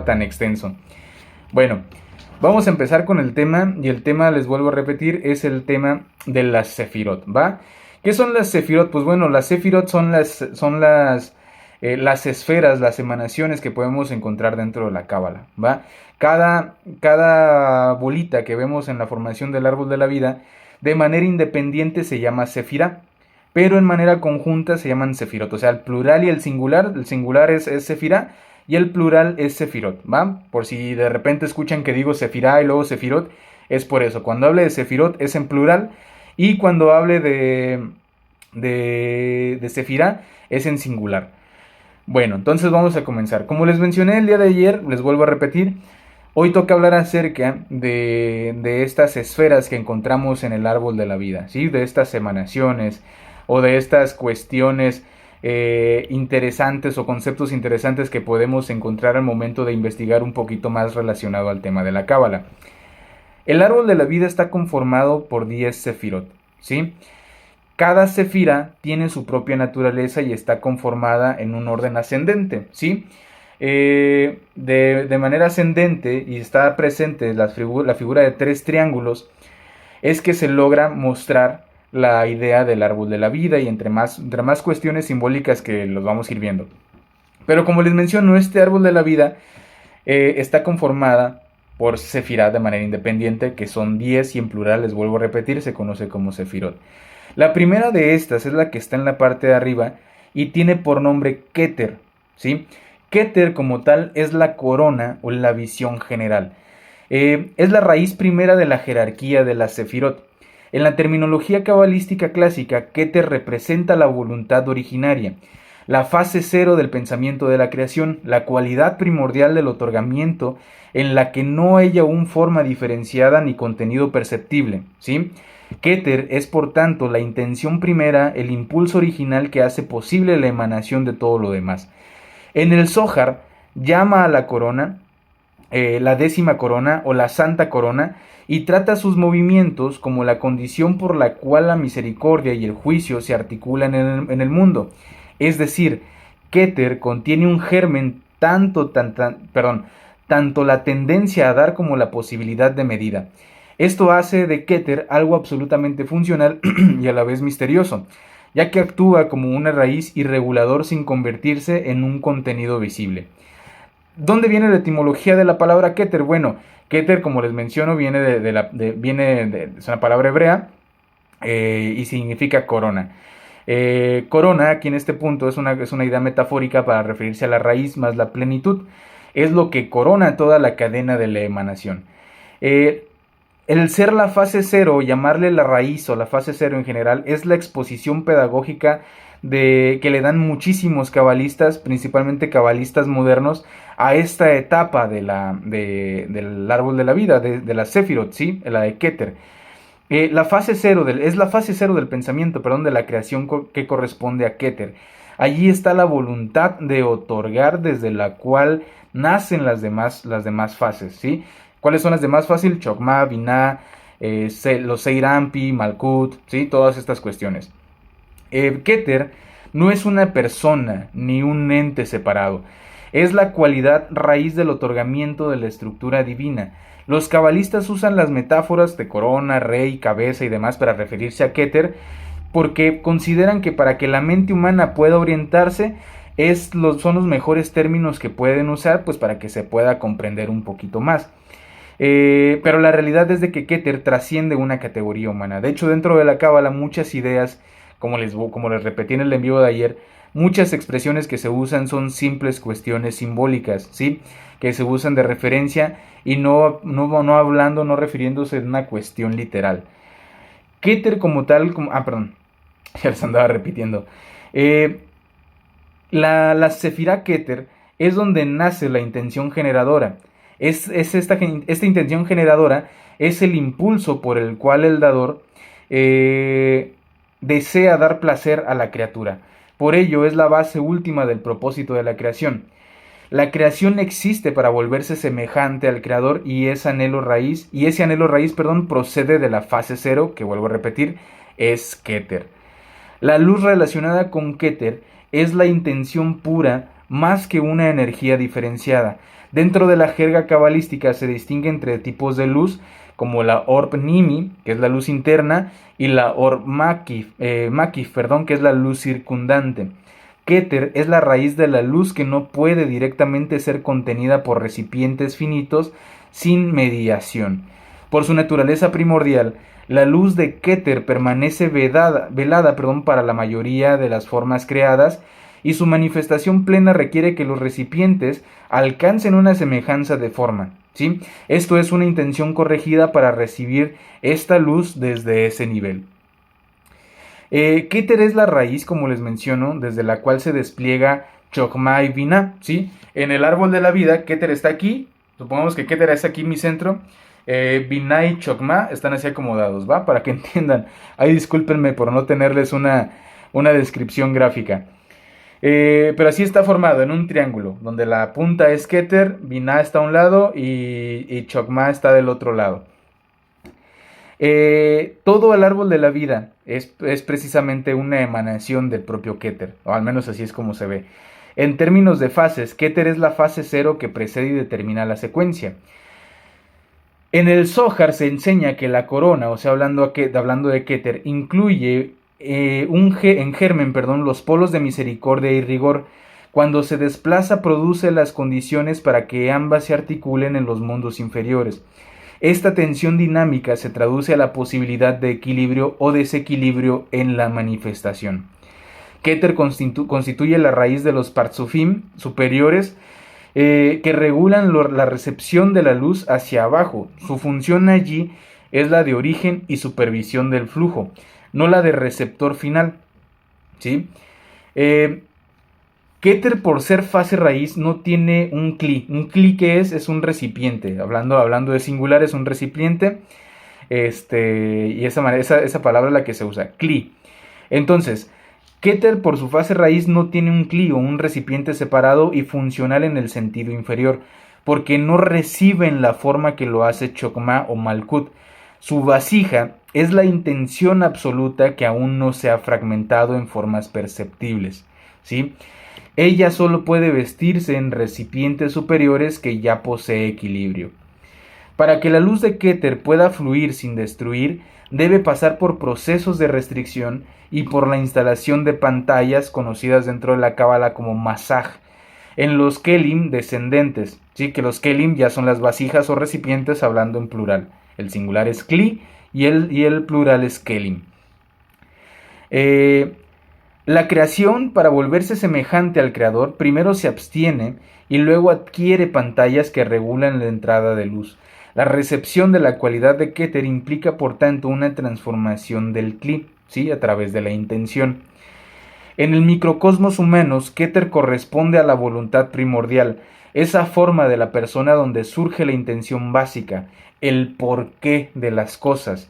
tan extenso. Bueno, vamos a empezar con el tema, y el tema, les vuelvo a repetir, es el tema de las Sefirot, ¿va? ¿Qué son las Sefirot? Pues bueno, las Sefirot son las esferas, las emanaciones que podemos encontrar dentro de la Cábala, ¿va? Cada bolita que vemos en la formación del árbol de la vida, de manera independiente se llama Sefirá, pero en manera conjunta se llaman Sefirot. O sea, el plural y el singular es Sefirá, y el plural es Sefirot, ¿va? Por si de repente escuchan que digo Sefirá y luego Sefirot, es por eso. Cuando hable de Sefirot es en plural, y cuando hable de Sefirá es en singular. Bueno, entonces vamos a comenzar. Como les mencioné el día de ayer, les vuelvo a repetir, hoy toca hablar acerca de estas esferas que encontramos en el árbol de la vida, ¿sí? De estas emanaciones o de estas cuestiones interesantes o conceptos interesantes que podemos encontrar al momento de investigar un poquito más relacionado al tema de la Cábala. El árbol de la vida está conformado por 10 sefirot, ¿sí? Cada sefira tiene su propia naturaleza y está conformada en un orden ascendente, ¿sí? De manera ascendente, y está presente la figura de 3 triángulos, es que se logra mostrar la idea del árbol de la vida, y entre más cuestiones simbólicas que los vamos a ir viendo. Pero como les menciono, este árbol de la vida está conformada por sefirá de manera independiente, que son 10, y en plural, les vuelvo a repetir, se conoce como sefirot. La primera de estas es la que está en la parte de arriba y tiene por nombre Keter, ¿sí? Keter como tal es la corona o la visión general. Es la raíz primera de la jerarquía de las sefirot. En la terminología cabalística clásica, Keter representa la voluntad originaria, la fase cero del pensamiento de la creación, la cualidad primordial del otorgamiento en la que no hay aún forma diferenciada ni contenido perceptible, ¿sí? Keter es por tanto la intención primera, el impulso original que hace posible la emanación de todo lo demás. En el Zohar llama a la corona la 10ª corona o la santa corona, y trata sus movimientos como la condición por la cual la misericordia y el juicio se articulan en el mundo. Es decir, Keter contiene un germen tanto la tendencia a dar como la posibilidad de medida. Esto hace de Keter algo absolutamente funcional y a la vez misterioso, ya que actúa como una raíz y regulador sin convertirse en un contenido visible. ¿Dónde viene la etimología de la palabra Keter? Bueno, Keter, como les menciono, viene es una palabra hebrea y significa corona. Corona, aquí en este punto, es una idea metafórica para referirse a la raíz más la plenitud. Es lo que corona toda la cadena de la emanación. El ser la fase cero, llamarle la raíz o la fase cero en general, es la exposición pedagógica que le dan muchísimos cabalistas, principalmente cabalistas modernos, a esta etapa del árbol de la vida, de la Sefirot, ¿sí? La de Keter. Es la fase cero del pensamiento, de la creación que corresponde a Keter. Allí está la voluntad de otorgar, desde la cual nacen las demás fases, ¿sí? ¿Cuáles son las demás fases? Chokmah, Binah, los Seirampi, Malkut, ¿sí? Todas estas cuestiones. Keter no es una persona ni un ente separado. Es la cualidad raíz del otorgamiento de la estructura divina. Los cabalistas usan las metáforas de corona, rey, cabeza y demás para referirse a Keter, porque consideran que para que la mente humana pueda orientarse son los mejores términos que pueden usar, pues para que se pueda comprender un poquito más. Pero la realidad es de que Keter trasciende una categoría humana. De hecho, dentro de la Cábala muchas ideas, como les repetí en el en vivo de ayer, muchas expresiones que se usan son simples cuestiones simbólicas, ¿sí? Que se usan de referencia y no refiriéndose a una cuestión literal. Keter como tal, ya les andaba repitiendo. La Sefirá Keter es donde nace la intención generadora. Esta intención generadora es el impulso por el cual el dador desea dar placer a la criatura. Por ello es la base última del propósito de la creación. La creación existe para volverse semejante al creador, y ese anhelo raíz, procede de la fase cero, que vuelvo a repetir, es Keter. La luz relacionada con Keter es la intención pura más que una energía diferenciada. Dentro de la jerga cabalística se distingue entre tipos de luz, como la Orb Nimi, que es la luz interna, y la Orb Makif, que es la luz circundante. Keter es la raíz de la luz que no puede directamente ser contenida por recipientes finitos sin mediación. Por su naturaleza primordial, la luz de Keter permanece velada para la mayoría de las formas creadas, y su manifestación plena requiere que los recipientes alcancen una semejanza de forma, ¿sí? Esto es una intención corregida para recibir esta luz desde ese nivel. Keter es la raíz, como les menciono, desde la cual se despliega Chokmah y Binah, ¿sí? En el árbol de la vida, Keter está aquí, supongamos que Keter es aquí mi centro, Binah y Chokmah están así acomodados, ¿va? Para que entiendan. Ahí discúlpenme por no tenerles una descripción gráfica. Pero así está formado en un triángulo, donde la punta es Keter, Binah está a un lado y Chokmah está del otro lado. Todo el árbol de la vida es precisamente una emanación del propio Keter, o al menos así es como se ve. En términos de fases, Keter es la fase 0 que precede y determina la secuencia. En el Zohar se enseña que la corona, o sea, hablando de Keter, incluye en germen, los polos de misericordia y rigor. Cuando se desplaza, produce las condiciones para que ambas se articulen en los mundos inferiores. Esta tensión dinámica se traduce a la posibilidad de equilibrio o desequilibrio en la manifestación. Keter constituye la raíz de los Partzufim superiores, que regulan la recepción de la luz hacia abajo. Su función allí es la de origen y supervisión del flujo, no la de receptor final, ¿sí? Keter, por ser fase raíz, no tiene un Kli. Un Kli, ¿qué es? Es un recipiente. Hablando de singular, es un recipiente. Y esa palabra es la que se usa, Kli. Entonces, Keter, por su fase raíz, no tiene un Kli o un recipiente separado y funcional en el sentido inferior, porque no recibe en la forma que lo hace Chokmah o Malkut. Su vasija es la intención absoluta que aún no se ha fragmentado en formas perceptibles, ¿sí? Ella solo puede vestirse en recipientes superiores que ya posee equilibrio. Para que la luz de Keter pueda fluir sin destruir, debe pasar por procesos de restricción y por la instalación de pantallas conocidas dentro de la Cábala como Masaj, en los Kelim descendentes, ¿sí? Que los Kelim ya son las vasijas o recipientes, hablando en plural. El singular es Kli y el plural es Kelim. La creación, para volverse semejante al creador, primero se abstiene y luego adquiere pantallas que regulan la entrada de luz. La recepción de la cualidad de Keter implica, por tanto, una transformación del Kli, ¿sí? A través de la intención. En el microcosmos humanos, Keter corresponde a la voluntad primordial, esa forma de la persona donde surge la intención básica, el porqué de las cosas.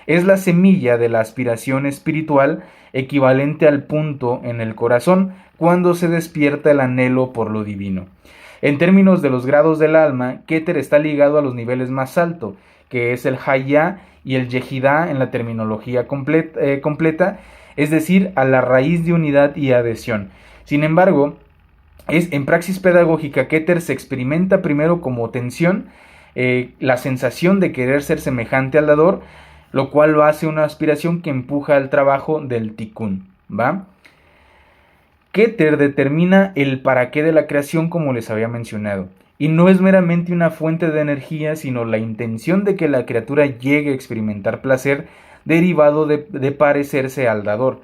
Es la semilla de la aspiración espiritual, equivalente al punto en el corazón cuando se despierta el anhelo por lo divino. En términos de los grados del alma, Keter está ligado a los niveles más altos, que es el Hayá y el Yehidá en la terminología completa, es decir, a la raíz de unidad y adhesión. Sin embargo, en praxis pedagógica, Keter se experimenta primero como tensión, la sensación de querer ser semejante al dador, lo cual lo hace una aspiración que empuja al trabajo del tikkun, ¿va? Keter determina el para qué de la creación, como les había mencionado, y no es meramente una fuente de energía, sino la intención de que la criatura llegue a experimentar placer derivado de parecerse al dador.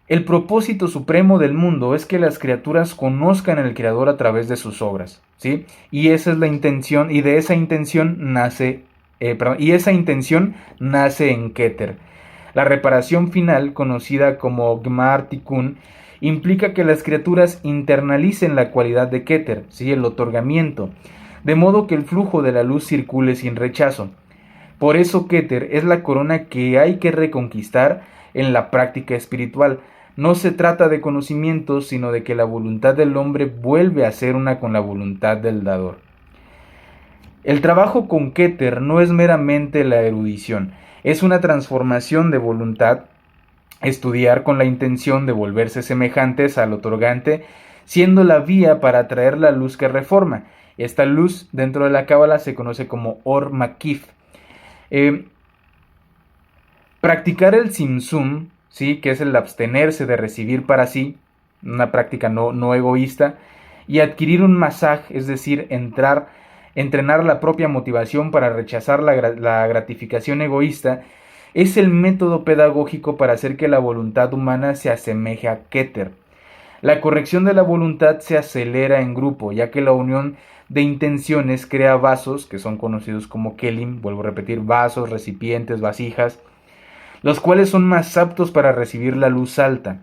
El propósito supremo del mundo es que las criaturas conozcan al Creador a través de sus obras, ¿sí? Y esa es la intención, y de esa intención nace en Keter. La reparación final, conocida como Gmar Tikkun, implica que las criaturas internalicen la cualidad de Keter, ¿sí? El otorgamiento, de modo que el flujo de la luz circule sin rechazo. Por eso Keter es la corona que hay que reconquistar en la práctica espiritual. No se trata de conocimientos, sino de que la voluntad del hombre vuelve a ser una con la voluntad del dador. El trabajo con Keter no es meramente la erudición, es una transformación de voluntad, estudiar con la intención de volverse semejantes al otorgante, siendo la vía para atraer la luz que reforma. Esta luz dentro de la cábala se conoce como Or Makif. Practicar el Tzimtzum, ¿sí? Que es el abstenerse de recibir para sí, una práctica no egoísta, y adquirir un masaj, es decir, entrenar la propia motivación para rechazar la gratificación egoísta, es el método pedagógico para hacer que la voluntad humana se asemeje a Keter. La corrección de la voluntad se acelera en grupo, ya que la unión de intenciones crea vasos, que son conocidos como kelim, vuelvo a repetir, vasos, recipientes, vasijas, los cuales son más aptos para recibir la luz alta.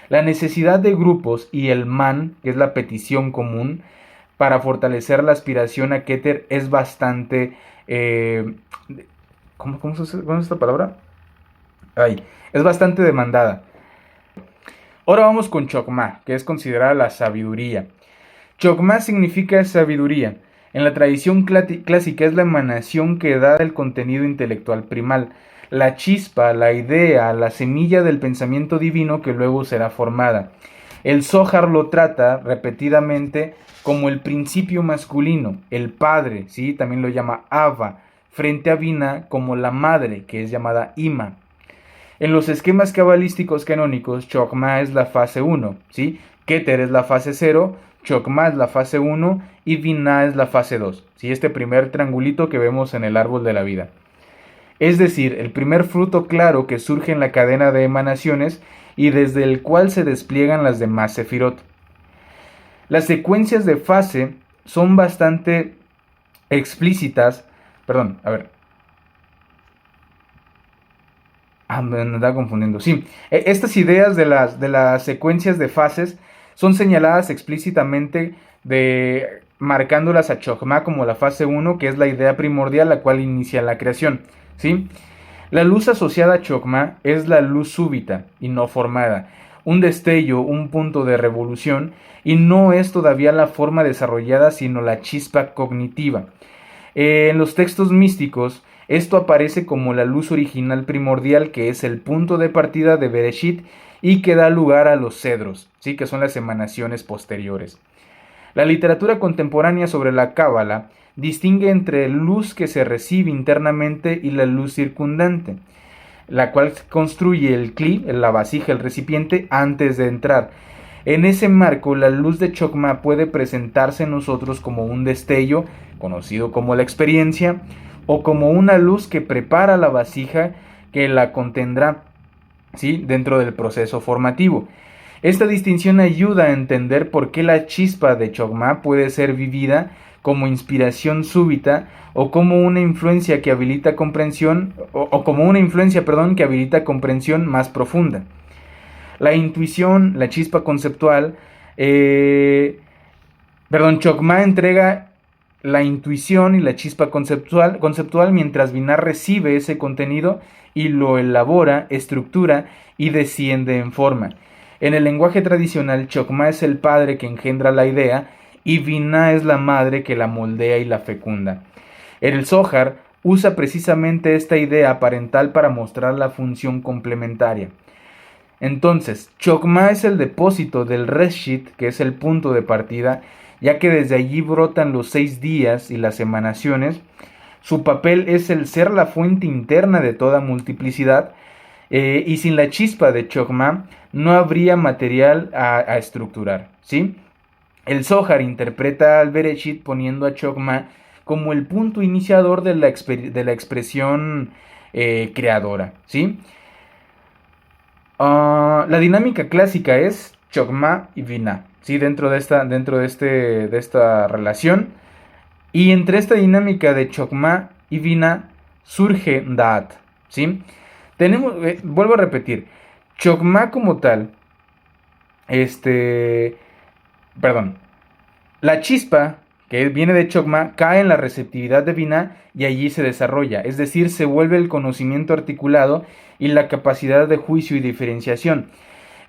La necesidad de grupos y el man, que es la petición común, para fortalecer la aspiración a Keter es bastante... ¿Cómo es esta palabra? Es bastante demandada. Ahora vamos con Chokmah, que es considerada la sabiduría. Chokmah significa sabiduría. En la tradición clásica es la emanación que da el contenido intelectual primal, la chispa, la idea, la semilla del pensamiento divino que luego será formada. El Zohar lo trata repetidamente como el principio masculino, el padre, ¿sí? También lo llama Ava, frente a Binah como la madre, que es llamada Ima. En los esquemas cabalísticos canónicos, Chokmah es la fase 1, ¿sí? Keter es la fase 0, Chokmah es la fase 1 y Binah es la fase 2, ¿sí? Este primer triangulito que vemos en el árbol de la vida. Es decir, el primer fruto claro que surge en la cadena de emanaciones y desde el cual se despliegan las demás sefirot. Las secuencias de fase son bastante explícitas. Perdón, a ver. Me andaba confundiendo. Sí, estas ideas de las secuencias de fases son señaladas explícitamente marcándolas a Chokmah como la fase 1, que es la idea primordial, la cual inicia la creación. ¿Sí? La luz asociada a Chokmah es la luz súbita y no formada, un destello, un punto de revolución, y no es todavía la forma desarrollada, sino la chispa cognitiva. En los textos místicos, esto aparece como la luz original primordial, que es el punto de partida de Bereshit y que da lugar a los cedros, ¿sí? Que son las emanaciones posteriores. La literatura contemporánea sobre la Cábala distingue entre luz que se recibe internamente y la luz circundante, la cual construye el cli, la vasija, el recipiente, antes de entrar. En ese marco, la luz de Chokmah puede presentarse en nosotros como un destello, conocido como la experiencia, o como una luz que prepara la vasija que la contendrá, ¿sí? Dentro del proceso formativo. Esta distinción ayuda a entender por qué la chispa de Chokmah puede ser vivida como inspiración súbita o como una influencia que habilita comprensión que habilita comprensión más profunda. La intuición, la chispa conceptual, Chokmah entrega la intuición y la chispa conceptual mientras Binah recibe ese contenido y lo elabora, estructura y desciende en forma. En el lenguaje tradicional, Chokmah es el padre que engendra la idea y Binah es la madre que la moldea y la fecunda. El Zohar usa precisamente esta idea parental para mostrar la función complementaria. Entonces, Chokmah es el depósito del Reshit, que es el punto de partida, ya que desde allí brotan los 6 días y las emanaciones. Su papel es el ser la fuente interna de toda multiplicidad, y sin la chispa de Chokmah no habría material a estructurar, ¿sí? El Zohar interpreta al Bereshit poniendo a Chokmah como el punto iniciador de la expresión creadora, ¿sí? La dinámica clásica es Chokmah y Binah, ¿sí? Dentro de esta relación. Y entre esta dinámica de Chokmah y Binah surge Da'at, ¿sí? Vuelvo a repetir, Chokmah como tal, la chispa que viene de Chokmah cae en la receptividad de Binah y allí se desarrolla, es decir, se vuelve el conocimiento articulado y la capacidad de juicio y diferenciación.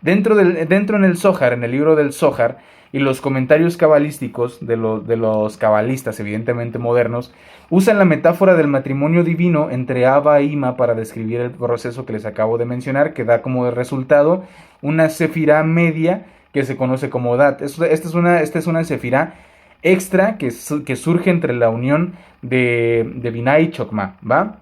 Dentro en el Zohar, en el libro del Zohar, y los comentarios cabalísticos de los cabalistas, evidentemente modernos, usan la metáfora del matrimonio divino entre Abba e Ima para describir el proceso que les acabo de mencionar, que da como resultado una sefirá media que se conoce como Dat. Esta es una sefirá extra que surge entre la unión de Binah y Chokmah, ¿va?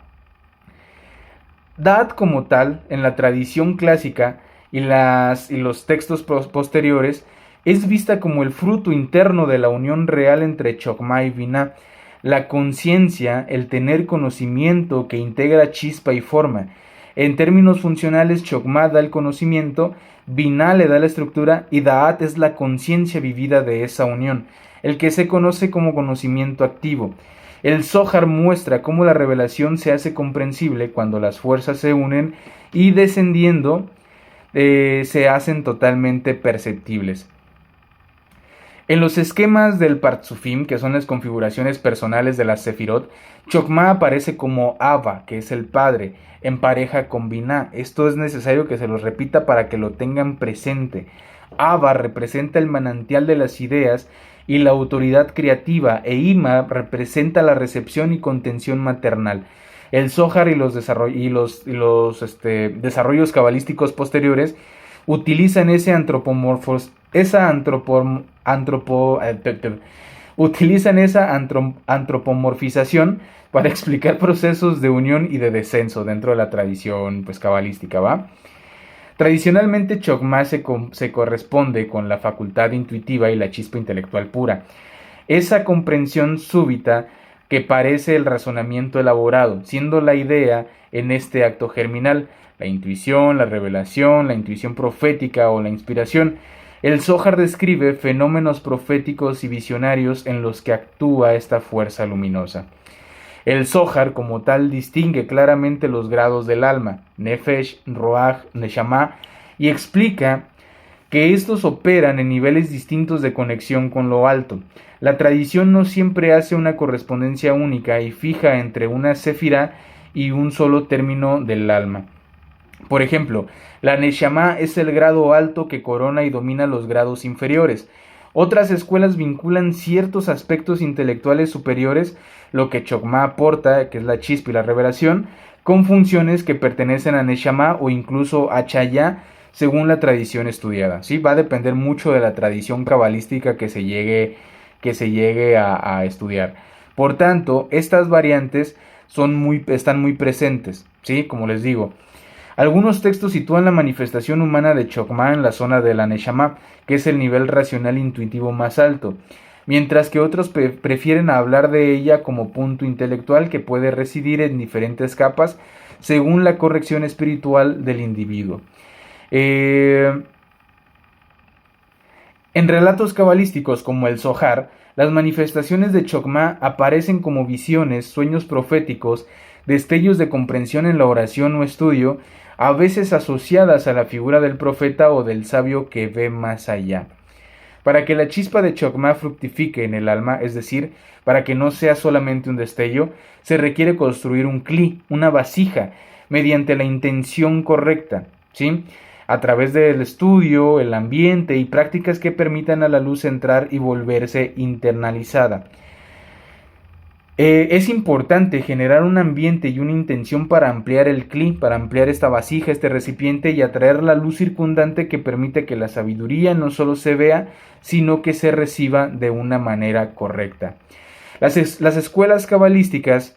Da'at como tal, en la tradición clásica y los textos posteriores, es vista como el fruto interno de la unión real entre Chokmah y Binah, la conciencia, el tener conocimiento que integra chispa y forma. En términos funcionales, Chokmah da el conocimiento, Binah le da la estructura y Da'at es la conciencia vivida de esa unión, el que se conoce como conocimiento activo. El Zohar muestra cómo la revelación se hace comprensible cuando las fuerzas se unen y descendiendo se hacen totalmente perceptibles. En los esquemas del Partsufim, que son las configuraciones personales de las Sefirot, Chokmah aparece como Abba, que es el padre, en pareja con Binah. Esto es necesario que se los repita para que lo tengan presente. Abba representa el manantial de las ideas y la autoridad creativa, e Ima representa la recepción y contención maternal. El Zohar y los desarrollos cabalísticos posteriores utilizan antropomorfización para explicar procesos de unión y de descenso dentro de la tradición pues cabalística, ¿va? Tradicionalmente, Chokmah se corresponde con la facultad intuitiva y la chispa intelectual pura. Esa comprensión súbita que parece el razonamiento elaborado, siendo la idea en este acto germinal, la intuición, la revelación, la intuición profética o la inspiración. El Zohar describe fenómenos proféticos y visionarios en los que actúa esta fuerza luminosa. El Zohar como tal distingue claramente los grados del alma, Nefesh, Roach, Neshama, y explica que estos operan en niveles distintos de conexión con lo alto. La tradición no siempre hace una correspondencia única y fija entre una sefirá y un solo término del alma. Por ejemplo, la Neshama es el grado alto que corona y domina los grados inferiores. Otras escuelas vinculan ciertos aspectos intelectuales superiores, lo que Chokmah aporta, que es la chispa y la revelación, con funciones que pertenecen a Neshama o incluso a Chaya, según la tradición estudiada. ¿Sí? Va a depender mucho de la tradición cabalística que se llegue a estudiar. Por tanto, estas variantes están muy presentes, ¿sí? Como les digo. Algunos textos sitúan la manifestación humana de Chokmah en la zona de la Neshama, que es el nivel racional intuitivo más alto, mientras que otros prefieren hablar de ella como punto intelectual que puede residir en diferentes capas según la corrección espiritual del individuo. En relatos cabalísticos como el Zohar, las manifestaciones de Chokmah aparecen como visiones, sueños proféticos, destellos de comprensión en la oración o estudio, a veces asociadas a la figura del profeta o del sabio que ve más allá. Para que la chispa de Chokmah fructifique en el alma, es decir, para que no sea solamente un destello, se requiere construir un kli, una vasija, mediante la intención correcta, ¿sí? A través del estudio, el ambiente y prácticas que permitan a la luz entrar y volverse internalizada. Es importante generar un ambiente y una intención para ampliar el kli, para ampliar esta vasija, este recipiente y atraer la luz circundante que permite que la sabiduría no solo se vea, sino que se reciba de una manera correcta. Las escuelas cabalísticas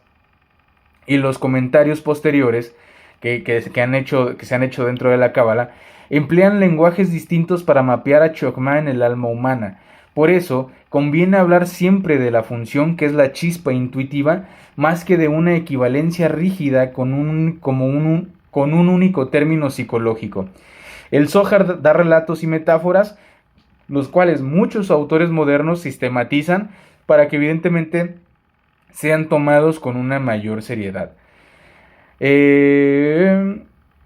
y los comentarios posteriores que se han hecho dentro de la cábala emplean lenguajes distintos para mapear a Chokmah en el alma humana. Por eso, conviene hablar siempre de la función que es la chispa intuitiva, más que de una equivalencia rígida con un único término psicológico. El Zohar da relatos y metáforas, los cuales muchos autores modernos sistematizan para que evidentemente sean tomados con una mayor seriedad.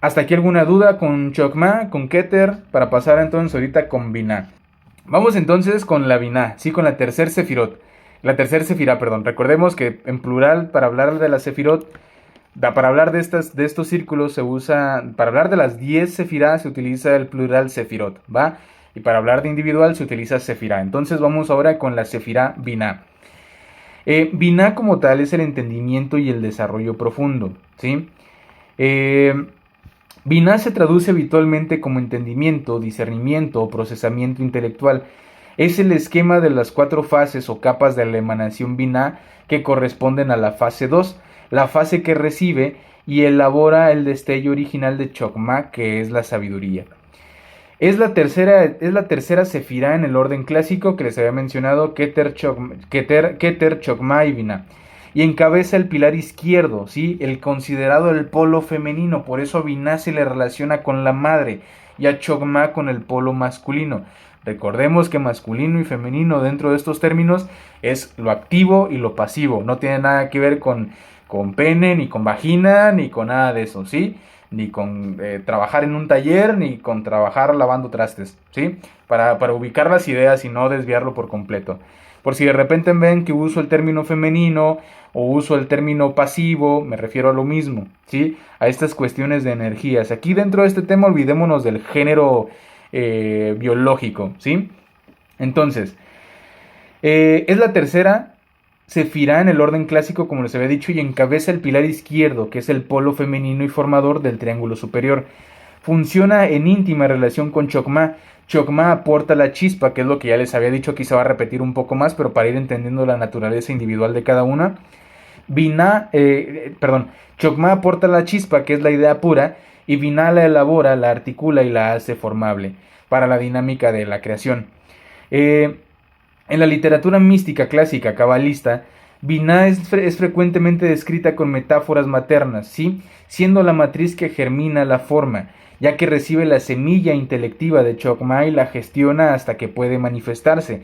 ¿Hasta aquí alguna duda con Chokmah, con Keter? Para pasar entonces ahorita con Binah. Vamos entonces con la Binah, sí, con la tercer sefirot. La tercer sefirá, perdón. Recordemos que en plural, para hablar de la sefirot, para hablar de estos círculos se usa, para hablar de las 10 sefirá se utiliza el plural sefirot, ¿va? Y para hablar de individual se utiliza sefirá. Entonces vamos ahora con la sefirá Binah. Binah como tal es el entendimiento y el desarrollo profundo, ¿sí? Binah se traduce habitualmente como entendimiento, discernimiento o procesamiento intelectual. Es el esquema de las 4 fases o capas de la emanación Binah que corresponden a la fase 2, la fase que recibe y elabora el destello original de Chokmah, que es la sabiduría. Es la tercera sefirá en el orden clásico que les había mencionado, Keter, Chokmah y Binah. Y encabeza el pilar izquierdo, ¿sí? El considerado el polo femenino, por eso a Binah se le relaciona con la madre y a Chokmah con el polo masculino. Recordemos que masculino y femenino dentro de estos términos es lo activo y lo pasivo, no tiene nada que ver con pene, ni con vagina, ni con nada de eso, ¿sí? Ni con trabajar en un taller, ni con trabajar lavando trastes, ¿sí? Para ubicar las ideas y no desviarlo por completo. Por si de repente ven que uso el término femenino o uso el término pasivo, me refiero a lo mismo, ¿sí? A estas cuestiones de energías. Aquí dentro de este tema olvidémonos del género biológico, ¿sí? Entonces, es la tercera sefirá en el orden clásico, como les había dicho, y encabeza el pilar izquierdo, que es el polo femenino y formador del triángulo superior. Funciona en íntima relación con Chokmah. Chokmah aporta la chispa, que es lo que ya les había dicho, aquí se va a repetir un poco más, pero para ir entendiendo la naturaleza individual de cada una. Chokmah aporta la chispa, que es la idea pura, y Binah la elabora, la articula y la hace formable para la dinámica de la creación. En la literatura mística clásica cabalista, Binah es frecuentemente descrita con metáforas maternas, ¿sí? Siendo la matriz que germina la forma, ya que recibe la semilla intelectiva de Chokmah y la gestiona hasta que puede manifestarse.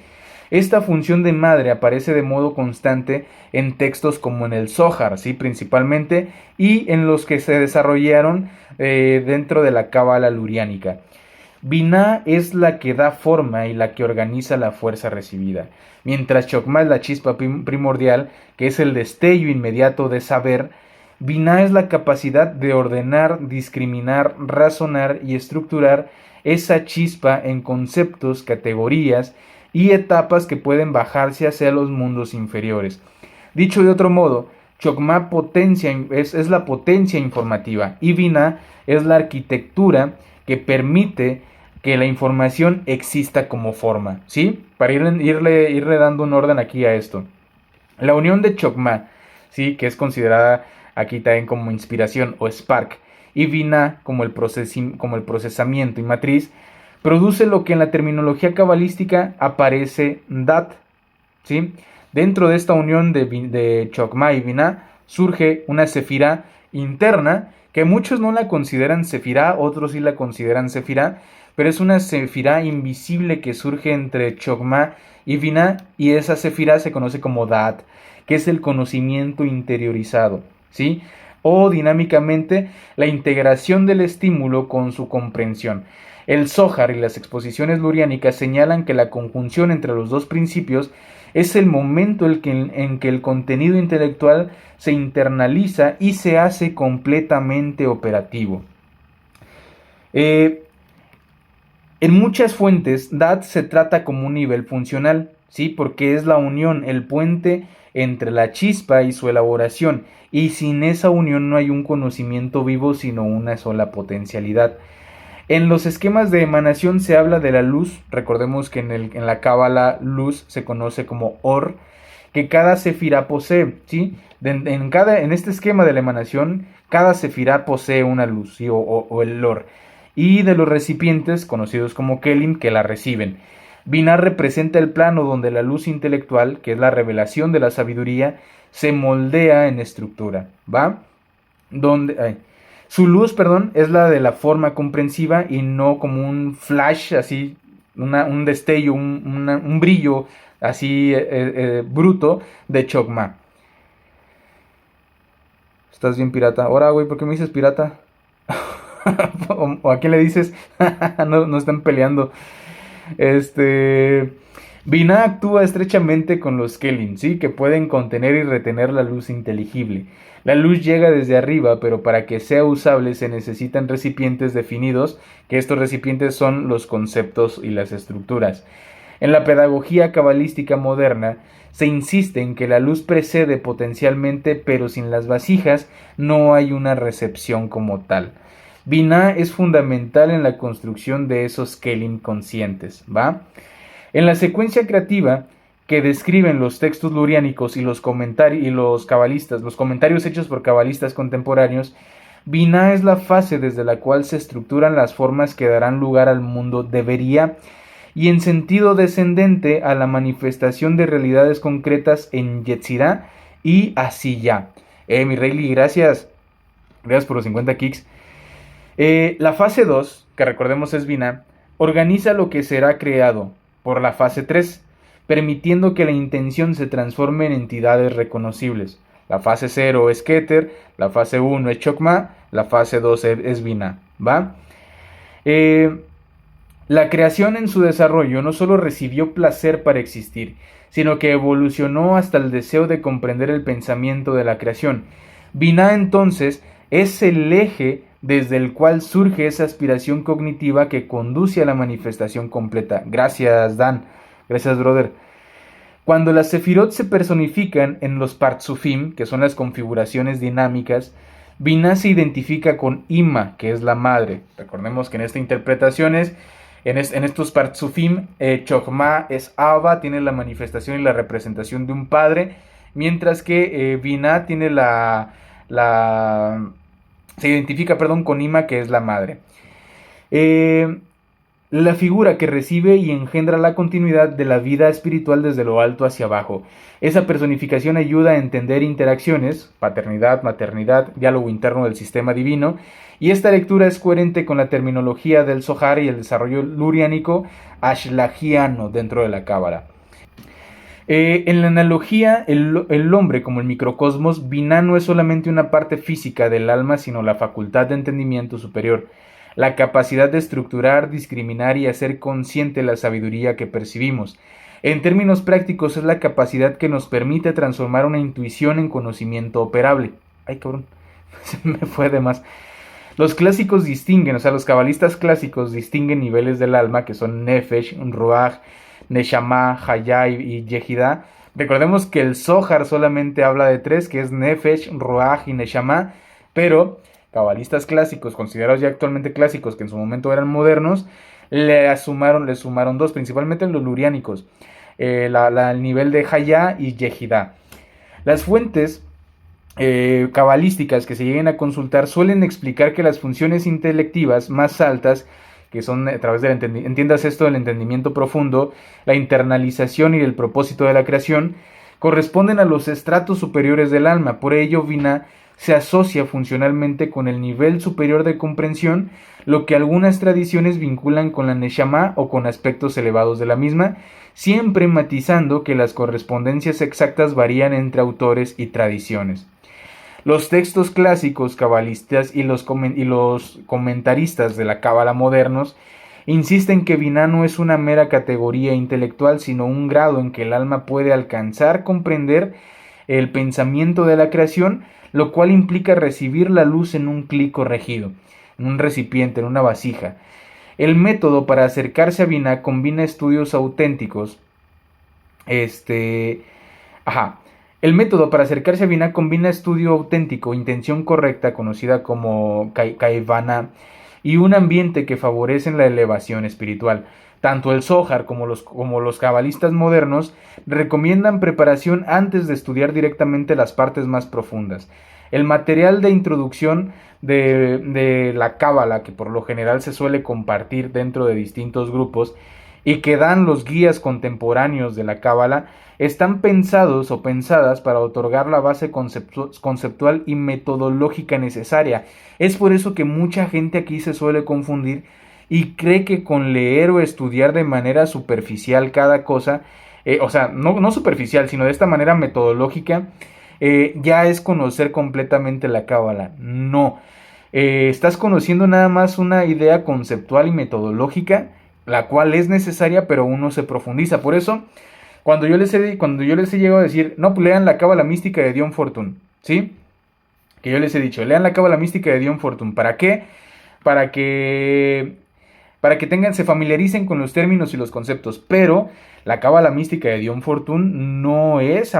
Esta función de madre aparece de modo constante en textos como en el Zohar, ¿sí? Principalmente, y en los que se desarrollaron dentro de la cábala luriánica. Binah es la que da forma y la que organiza la fuerza recibida, mientras Chokmah es la chispa primordial, que es el destello inmediato de saber. Binah es la capacidad de ordenar, discriminar, razonar y estructurar esa chispa en conceptos, categorías y etapas que pueden bajarse hacia los mundos inferiores. Dicho de otro modo, Chokmah es la potencia informativa y Binah es la arquitectura que permite que la información exista como forma, ¿sí? Para irle dando un orden aquí a esto. La unión de Chokmah, ¿sí? Que es considerada aquí también como inspiración o spark, y Binah como el procesamiento y matriz, produce lo que en la terminología cabalística aparece Dat, ¿sí? Dentro de esta unión de Chokmah y Binah surge una sefirá interna que muchos no la consideran sefirá, otros sí la consideran sefirá, pero es una sefirá invisible que surge entre Chokmah y Binah, y esa sefirá se conoce como Da'at, que es el conocimiento interiorizado, ¿sí? O dinámicamente la integración del estímulo con su comprensión. El Zohar y las exposiciones luriánicas señalan que la conjunción entre los dos principios es el momento en que el contenido intelectual se internaliza y se hace completamente operativo. En muchas fuentes, Dat se trata como un nivel funcional, ¿sí? Porque es la unión, el puente entre la chispa y su elaboración, y sin esa unión no hay un conocimiento vivo, sino una sola potencialidad. En los esquemas de emanación se habla de la luz. Recordemos que en la cábala luz se conoce como Or, que cada sefirá posee, ¿sí? En este esquema de la emanación, cada sefirá posee una luz, ¿sí? o el Or. Y de los recipientes, conocidos como Kelim, que la reciben. Binah representa el plano donde la luz intelectual, que es la revelación de la sabiduría, se moldea en estructura, ¿va? Su luz, es la de la forma comprensiva y no como un flash, así, un destello, un brillo así bruto de Chokmah. ¿Estás bien, pirata? Ahora, güey, ¿por qué me dices pirata? ¿O a quién le dices? no están peleando. Binah actúa estrechamente con los Kelim, ¿sí? Que pueden contener y retener la luz inteligible. La luz llega desde arriba, pero para que sea usable se necesitan recipientes definidos, que estos recipientes son los conceptos y las estructuras. En la pedagogía cabalística moderna se insiste en que la luz precede potencialmente, pero sin las vasijas no hay una recepción como tal. Binah es fundamental en la construcción de esos Kelim conscientes, ¿va? En la secuencia creativa que describen los textos luriánicos y los cabalistas, los comentarios hechos por cabalistas contemporáneos, Binah es la fase desde la cual se estructuran las formas que darán lugar al mundo debería, y en sentido descendente a la manifestación de realidades concretas en Yetzirah y Asiyah. Mi Rayleigh, gracias. Gracias por los 50 kicks. La fase 2, que recordemos es Binah, organiza lo que será creado por la fase 3, permitiendo que la intención se transforme en entidades reconocibles. La fase 0 es Keter, la fase 1 es Chokmah, la fase 2 es Binah, ¿va? La creación en su desarrollo no solo recibió placer para existir, sino que evolucionó hasta el deseo de comprender el pensamiento de la creación. Binah entonces es el eje desde el cual surge esa aspiración cognitiva que conduce a la manifestación completa. Gracias, Dan. Gracias, brother. Cuando las sefirot se personifican en los partsufim, que son las configuraciones dinámicas, Binah se identifica con Ima, que es la madre. Recordemos que en esta interpretación en estos partsufim, Chokmah es Abba, tiene la manifestación y la representación de un padre, mientras que Binah tiene se identifica, con Ima, que es la madre. La figura que recibe y engendra la continuidad de la vida espiritual desde lo alto hacia abajo. Esa personificación ayuda a entender interacciones, paternidad, maternidad, diálogo interno del sistema divino, y esta lectura es coherente con la terminología del Zohar y el desarrollo luriánico ashlagiano dentro de la Cábala. En la analogía, el hombre como el microcosmos, Binah no es solamente una parte física del alma, sino la facultad de entendimiento superior, la capacidad de estructurar, discriminar y hacer consciente la sabiduría que percibimos. En términos prácticos, es la capacidad que nos permite transformar una intuición en conocimiento operable. Ay, cabrón, se me fue de más. Los clásicos distinguen, los cabalistas clásicos distinguen niveles del alma, que son Nefesh, Ruach, Neshama, Hayá y Yehidah. Recordemos que el Zohar solamente habla de 3, que es Nefesh, Ruach y Neshama, pero cabalistas clásicos, considerados ya actualmente clásicos, que en su momento eran modernos, le sumaron 2, principalmente en los luriánicos, el nivel de Hayá y Yehidah. Las fuentes cabalísticas que se lleguen a consultar suelen explicar que las funciones intelectivas más altas, que son a través del entiendas esto del entendimiento profundo, la internalización y el propósito de la creación, corresponden a los estratos superiores del alma. Por ello, Binah se asocia funcionalmente con el nivel superior de comprensión, lo que algunas tradiciones vinculan con la Neshama o con aspectos elevados de la misma, siempre matizando que las correspondencias exactas varían entre autores y tradiciones. Los textos clásicos cabalistas y los comentaristas de la cábala modernos insisten que Binah no es una mera categoría intelectual, sino un grado en que el alma puede alcanzar comprender el pensamiento de la creación, lo cual implica recibir la luz en un clic corregido, en un recipiente, en una vasija. El método para acercarse a Binah combina estudios auténticos. El método para acercarse a Binah combina estudio auténtico, intención correcta, conocida como Kaivana, y un ambiente que favorecen la elevación espiritual. Tanto el Zohar como los cabalistas modernos recomiendan preparación antes de estudiar directamente las partes más profundas. El material de introducción de la cábala, que por lo general se suele compartir dentro de distintos grupos y que dan los guías contemporáneos de la cábala, están pensados o pensadas para otorgar la base conceptual y metodológica necesaria. Es por eso que mucha gente aquí se suele confundir y cree que con leer o estudiar de manera superficial cada cosa, no superficial, sino de esta manera metodológica, ya es conocer completamente la cábala. No, estás conociendo nada más una idea conceptual y metodológica, la cual es necesaria, pero uno se profundiza. Por eso, cuando yo les he llegado a decir, no, pues lean la cábala mística de Dion Fortune, ¿sí? Que yo les he dicho, lean la cábala mística de Dion Fortune. ¿Para qué? Para que se familiaricen con los términos y los conceptos. Pero la cábala mística de Dion Fortune no es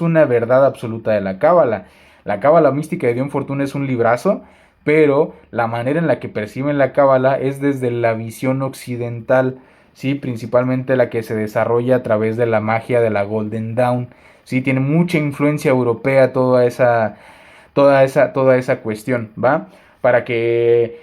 una verdad absoluta de la cábala. La cábala mística de Dion Fortune es un librazo, pero la manera en la que perciben la cábala es desde la visión occidental. ¿sí? Principalmente la que se desarrolla a través de la magia de la Golden Dawn, ¿sí? Tiene mucha influencia europea toda esa cuestión, ¿va? Para que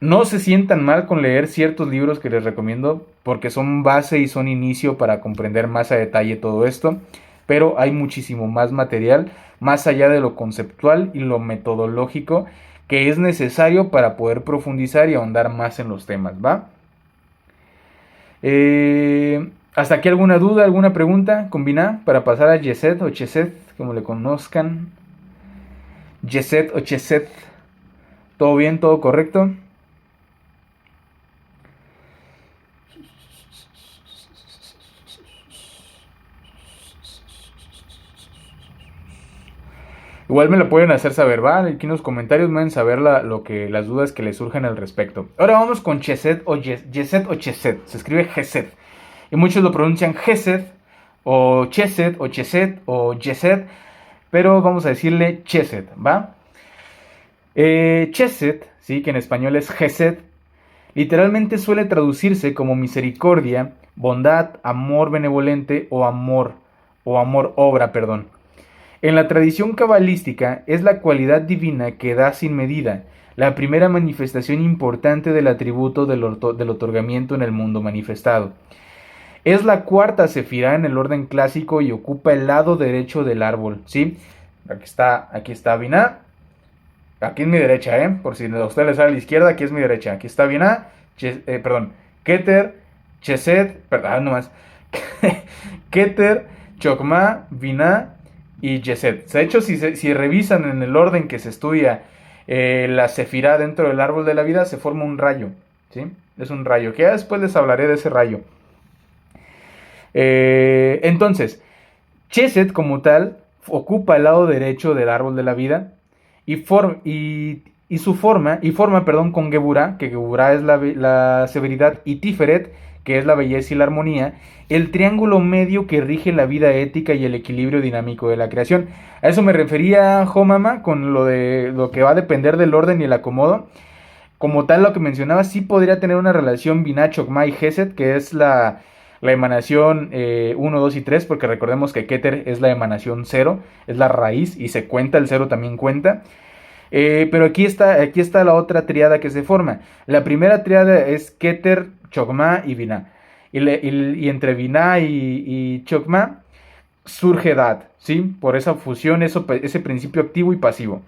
no se sientan mal con leer ciertos libros que les recomiendo, porque son base y son inicio para comprender más a detalle todo esto, pero hay muchísimo más material, más allá de lo conceptual y lo metodológico, que es necesario para poder profundizar y ahondar más en los temas, ¿va? ¿Hasta aquí alguna duda, alguna pregunta? Combina para pasar a Yeset o Cheset, como le conozcan. Yeset o Cheset. ¿Todo bien? ¿Todo correcto? Igual me lo pueden hacer saber, ¿va? Aquí en los comentarios me pueden saber las dudas que les surgen al respecto. Ahora vamos con Cheset o Yeset o Cheset. Se escribe Geset. Y muchos lo pronuncian Geset o Cheset o Cheset o Yeset. Pero vamos a decirle Cheset, ¿va? Cheset, ¿sí? Que en español es Geset. Literalmente suele traducirse como misericordia, bondad, amor benevolente o amor obra, perdón. En la tradición cabalística es la cualidad divina que da sin medida, la primera manifestación importante del atributo del otorgamiento en el mundo manifestado. Es la cuarta sefirá en el orden clásico y ocupa el lado derecho del árbol, ¿sí? Aquí está Binah, aquí es mi derecha, por si a usted le sale a la izquierda, aquí es mi derecha. Aquí está Binah, perdón, Keter, Chesed, perdón, nomás, Keter, Chokmah, Binah y Yeset. De hecho, si revisan en el orden que se estudia la sefirá dentro del árbol de la vida, se forma un rayo, ¿sí? Es un rayo, que ya después les hablaré de ese rayo. Entonces, Chesed como tal ocupa el lado derecho del árbol de la vida y forma, perdón, con Geburah, que Geburah es la severidad, y Tiferet, que es la belleza y la armonía, el triángulo medio que rige la vida ética y el equilibrio dinámico de la creación. A eso me refería Homama con lo de lo que va a depender del orden y el acomodo. Como tal, lo que mencionaba, sí podría tener una relación Binah, Chokmah y Geset, que es la emanación 1, 2 y 3, porque recordemos que Keter es la emanación 0, es la raíz, y se cuenta, el 0 también cuenta. Pero aquí está la otra triada que se forma. La primera triada es Keter, Chokmah y Binah. Y entre Binah y Chokmah surge Dad, ¿sí? Por esa fusión, ese principio activo y pasivo.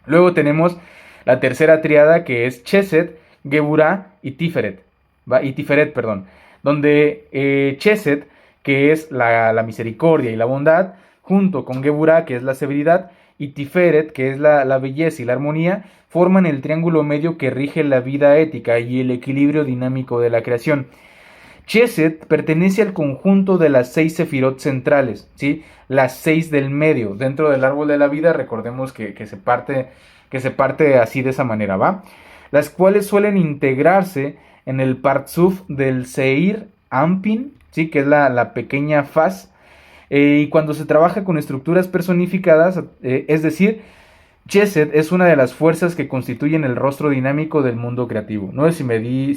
Luego tenemos la tercera triada que es Chesed, Geburah y Tiferet, ¿va? Y Tiferet, perdón, donde Chesed, que es la misericordia y la bondad, junto con Geburah, que es la severidad, y Tiferet, que es la belleza y la armonía, forman el triángulo medio que rige la vida ética y el equilibrio dinámico de la creación. Chesed pertenece al conjunto de las 6 sefirot centrales, ¿sí? Las 6 del medio. Dentro del árbol de la vida, recordemos que se parte así de esa manera, ¿va? Las cuales suelen integrarse en el partzuf del Seir Ampin, ¿sí? Que es la pequeña faz. Y cuando se trabaja con estructuras personificadas, es decir, Chesed es una de las fuerzas que constituyen el rostro dinámico del mundo creativo. No sé si me di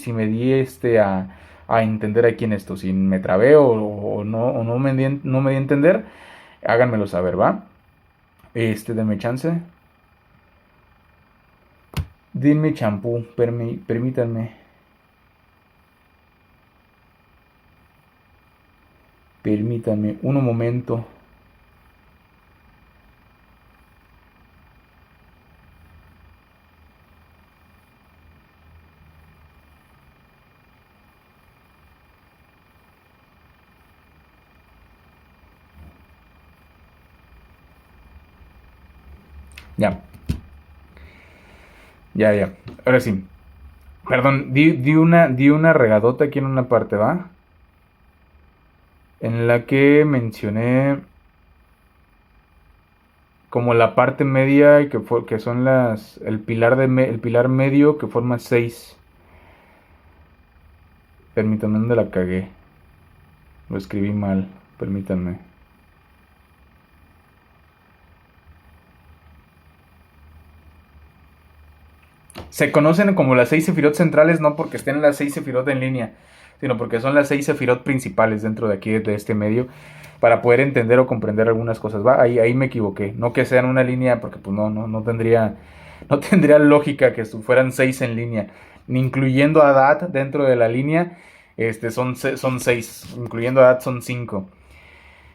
a entender aquí en esto, si me trabé o no me di a entender, háganmelo saber, ¿va? Denme chance. Denme champú, permítanme. Permítanme un momento. Ya, ya. Ahora sí. Perdón, di una regadota aquí en una parte, ¿va? En la que mencioné como la parte media y que son el pilar medio que forma 6. Permítanme, ¿dónde la cagué? Lo escribí mal, permítanme. Se conocen como las 6 sefirot centrales no porque estén las 6 sefirot en línea, sino porque son las 6 sefirot principales dentro de aquí, de este medio, para poder entender o comprender algunas cosas. ¿Va? Ahí me equivoqué. No que sean una línea, porque pues no tendría, no tendría lógica que fueran 6 en línea. Ni incluyendo a Dat dentro de la línea, son 6. Incluyendo a Dat son 5.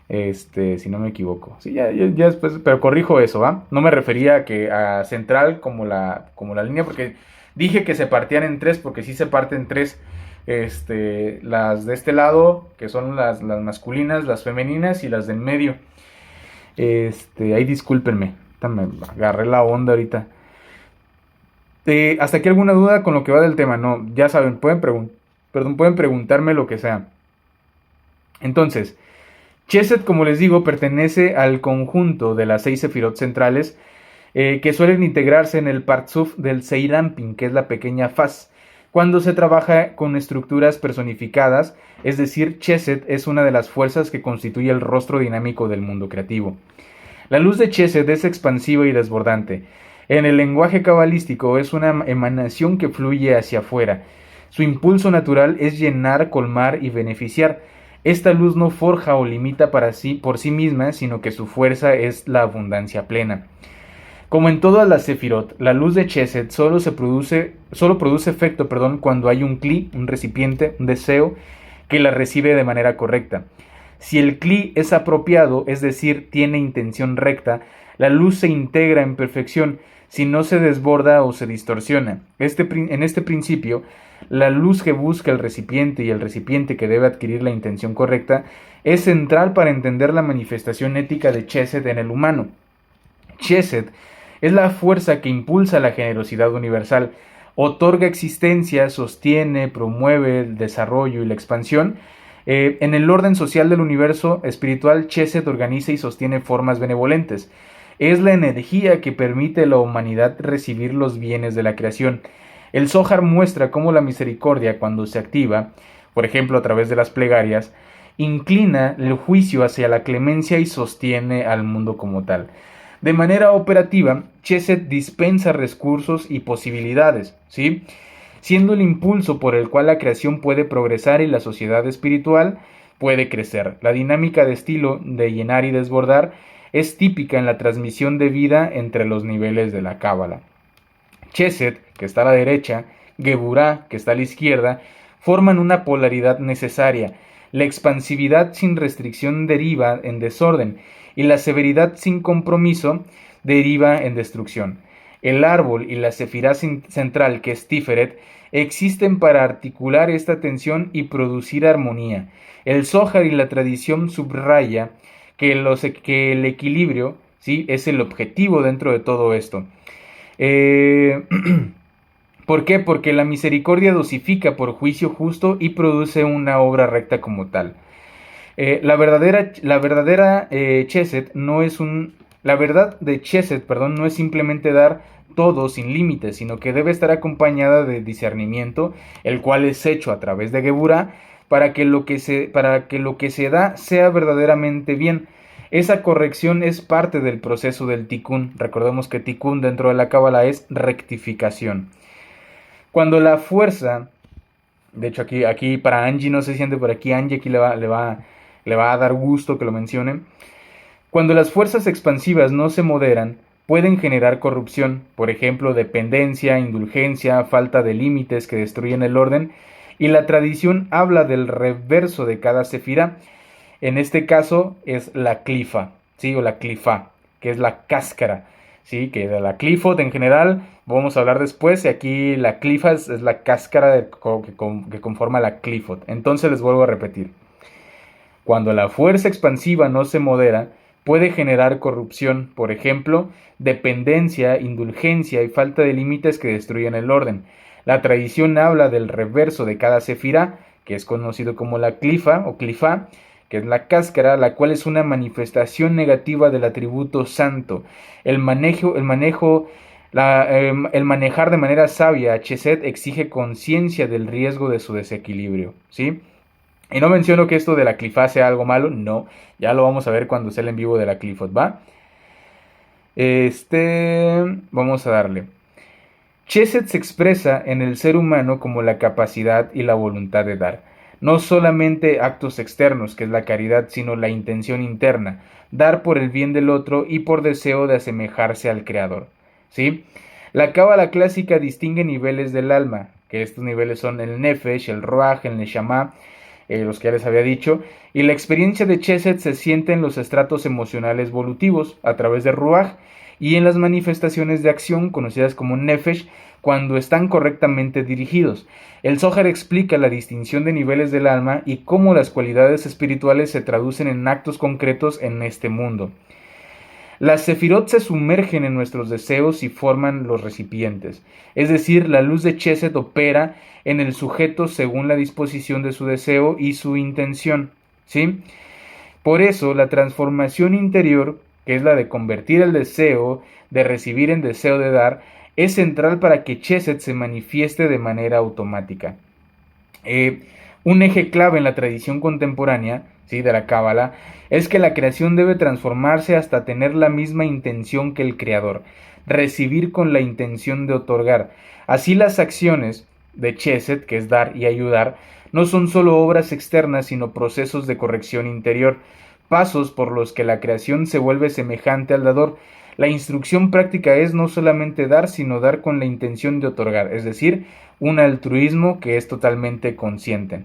Si no me equivoco. Sí, ya después, pero corrijo eso, ¿va? No me refería a central como la línea, porque dije que se partían en 3, porque sí se parten en 3. Las de este lado, que son las masculinas, las femeninas y las del medio. Ahí discúlpenme, me agarré la onda ahorita. ¿Hasta aquí alguna duda con lo que va del tema? No, ya saben, pueden preguntarme lo que sea. Entonces, Chesed, como les digo, pertenece al conjunto de las 6 sefirot centrales que suelen integrarse en el Partzuf del Seirampin, que es la pequeña faz. Cuando se trabaja con estructuras personificadas, es decir, Chesed es una de las fuerzas que constituye el rostro dinámico del mundo creativo. La luz de Chesed es expansiva y desbordante. En el lenguaje cabalístico es una emanación que fluye hacia afuera. Su impulso natural es llenar, colmar y beneficiar. Esta luz no forja o limita por sí misma, sino que su fuerza es la abundancia plena. Como en todas las sefirot, la luz de Chesed solo produce efecto cuando hay un kli, un recipiente, un deseo, que la recibe de manera correcta. Si el kli es apropiado, es decir, tiene intención recta, la luz se integra en perfección, si no se desborda o se distorsiona. En este principio, la luz que busca el recipiente y el recipiente que debe adquirir la intención correcta es central para entender la manifestación ética de Chesed en el humano. Chesed es la fuerza que impulsa la generosidad universal, otorga existencia, sostiene, promueve el desarrollo y la expansión. En el orden social del universo espiritual, Chesed organiza y sostiene formas benevolentes. Es la energía que permite a la humanidad recibir los bienes de la creación. El Zohar muestra cómo la misericordia, cuando se activa, por ejemplo a través de las plegarias, inclina el juicio hacia la clemencia y sostiene al mundo como tal. De manera operativa, Chesed dispensa recursos y posibilidades, ¿sí?, siendo el impulso por el cual la creación puede progresar y la sociedad espiritual puede crecer. La dinámica de estilo de llenar y desbordar es típica en la transmisión de vida entre los niveles de la Cábala. Chesed, que está a la derecha, Geburá, que está a la izquierda, forman una polaridad necesaria. La expansividad sin restricción deriva en desorden y la severidad sin compromiso deriva en destrucción. El árbol y la sefirá central, que es Tiferet, existen para articular esta tensión y producir armonía. El Zohar y la tradición subraya que el equilibrio, ¿sí?, es el objetivo dentro de todo esto. ¿Por qué? Porque la misericordia dosifica por juicio justo y produce una obra recta como tal. La verdad de Chesed, no es simplemente dar todo sin límites, sino que debe estar acompañada de discernimiento, el cual es hecho a través de Geburá, para que lo que se da sea verdaderamente bien. Esa corrección es parte del proceso del tikkun. Recordemos que tikkun dentro de la Cábala es rectificación. Cuando la fuerza, de hecho aquí para Angie, no se siente por aquí, Angie aquí le va a dar gusto que lo mencione. Cuando las fuerzas expansivas no se moderan, pueden generar corrupción, por ejemplo, dependencia, indulgencia, falta de límites que destruyen el orden, y la tradición habla del reverso de cada sefirá. En este caso es la clifa, ¿sí?, o la clifa, que es la cáscara, ¿sí?, que de la clifot en general vamos a hablar después, y aquí la clifa es la cáscara que conforma la clifot. Entonces les vuelvo a repetir. Cuando la fuerza expansiva no se modera, puede generar corrupción, por ejemplo, dependencia, indulgencia y falta de límites que destruyen el orden. La tradición habla del reverso de cada sefirá, que es conocido como la clifa o clifá, que es la cáscara, la cual es una manifestación negativa del atributo santo. El manejar de manera sabia a Chesed exige conciencia del riesgo de su desequilibrio, ¿sí? Y no menciono que esto de la clifá sea algo malo, no, ya lo vamos a ver cuando sea el en vivo de la clifot, ¿va? Vamos a darle. Chesed se expresa en el ser humano como la capacidad y la voluntad de dar. No solamente actos externos, que es la caridad, sino la intención interna, dar por el bien del otro y por deseo de asemejarse al Creador. ¿Sí? La cábala clásica distingue niveles del alma, que estos niveles son el nefesh, el ruach, el neshama, los que ya les había dicho, y la experiencia de Chesed se siente en los estratos emocionales evolutivos, a través de ruach, y en las manifestaciones de acción, conocidas como nefesh, cuando están correctamente dirigidos. El Zohar explica la distinción de niveles del alma y cómo las cualidades espirituales se traducen en actos concretos en este mundo. Las sefirot se sumergen en nuestros deseos y forman los recipientes, es decir, la luz de Chesed opera en el sujeto según la disposición de su deseo y su intención, ¿sí? Por eso, la transformación interior, que es la de convertir el deseo de recibir en deseo de dar, es central para que Chesed se manifieste de manera automática. Un eje clave en la tradición contemporánea, ¿sí?, de la Cábala, es que la creación debe transformarse hasta tener la misma intención que el Creador, recibir con la intención de otorgar. Así las acciones de Chesed, que es dar y ayudar, no son solo obras externas, sino procesos de corrección interior, pasos por los que la creación se vuelve semejante al dador. La instrucción práctica es no solamente dar, sino dar con la intención de otorgar, es decir, un altruismo que es totalmente consciente.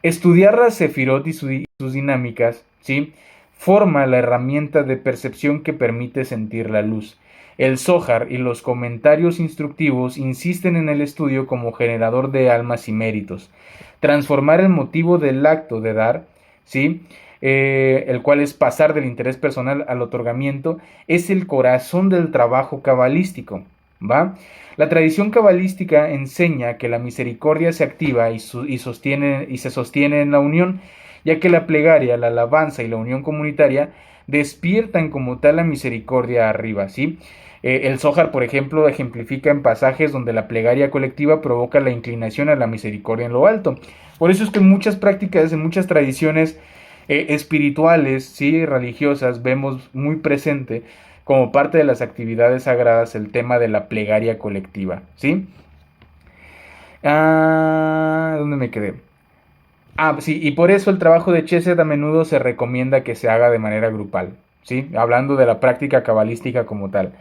Estudiar las sefirot y sus dinámicas, ¿sí?, forma la herramienta de percepción que permite sentir la luz. El Zohar y los comentarios instructivos insisten en el estudio como generador de almas y méritos. Transformar el motivo del acto de dar, ¿sí?, el cual es pasar del interés personal al otorgamiento, es el corazón del trabajo cabalístico, ¿va? La tradición cabalística enseña que la misericordia se activa y se sostiene en la unión, ya que la plegaria, la alabanza y la unión comunitaria despiertan como tal la misericordia arriba, ¿sí? El Zohar, por ejemplo, ejemplifica en pasajes donde la plegaria colectiva provoca la inclinación a la misericordia en lo alto. Por eso es que en muchas prácticas, en muchas tradiciones espirituales, ¿sí?, religiosas, vemos muy presente como parte de las actividades sagradas el tema de la plegaria colectiva, ¿sí? ¿Dónde me quedé? Sí, y por eso el trabajo de Chesed a menudo se recomienda que se haga de manera grupal, ¿sí? Hablando de la práctica cabalística como tal.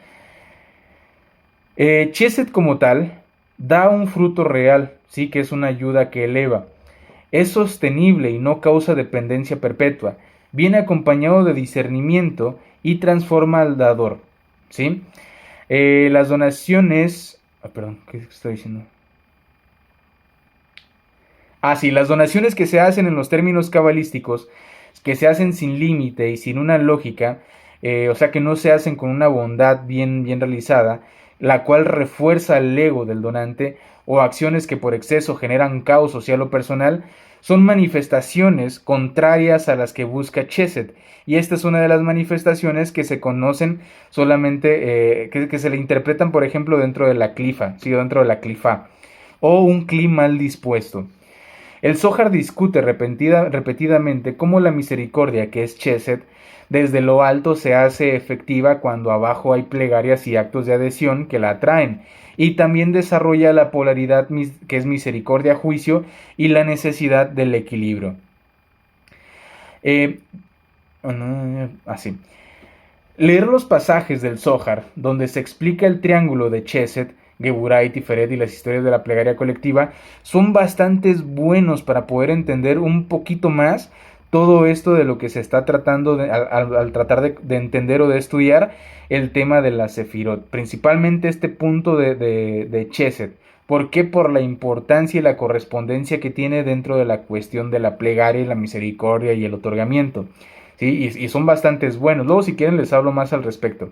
Chesed como tal da un fruto real, ¿sí?, que es una ayuda que eleva. Es sostenible y no causa dependencia perpetua. Viene acompañado de discernimiento y transforma al dador, ¿sí? Las donaciones... perdón, ¿qué estoy diciendo? Sí, las donaciones que se hacen en los términos cabalísticos, que se hacen sin límite y sin una lógica, o sea que no se hacen con una bondad bien realizada, la cual refuerza el ego del donante, o acciones que por exceso generan caos social o personal, son manifestaciones contrarias a las que busca Chesed. Y esta es una de las manifestaciones que se conocen solamente, que se le interpretan, por ejemplo, dentro de la clifa, ¿sí?, dentro de la clifa, o un cli mal dispuesto. El Zohar discute repetidamente cómo la misericordia, que es Chesed, desde lo alto se hace efectiva cuando abajo hay plegarias y actos de adhesión que la atraen, y también desarrolla la polaridad que es misericordia-juicio y la necesidad del equilibrio. Leer los pasajes del Zohar, donde se explica el triángulo de Chesed, Geburah y Tiferet y las historias de la plegaria colectiva, son bastante buenos para poder entender un poquito más todo esto de lo que se está tratando al tratar de entender o de estudiar el tema de la Sefirot, principalmente este punto de Chesed. ¿Por qué? Por la importancia y la correspondencia que tiene dentro de la cuestión de la plegaria y la misericordia y el otorgamiento, ¿sí? Y son bastantes buenos. Luego, si quieren, les hablo más al respecto.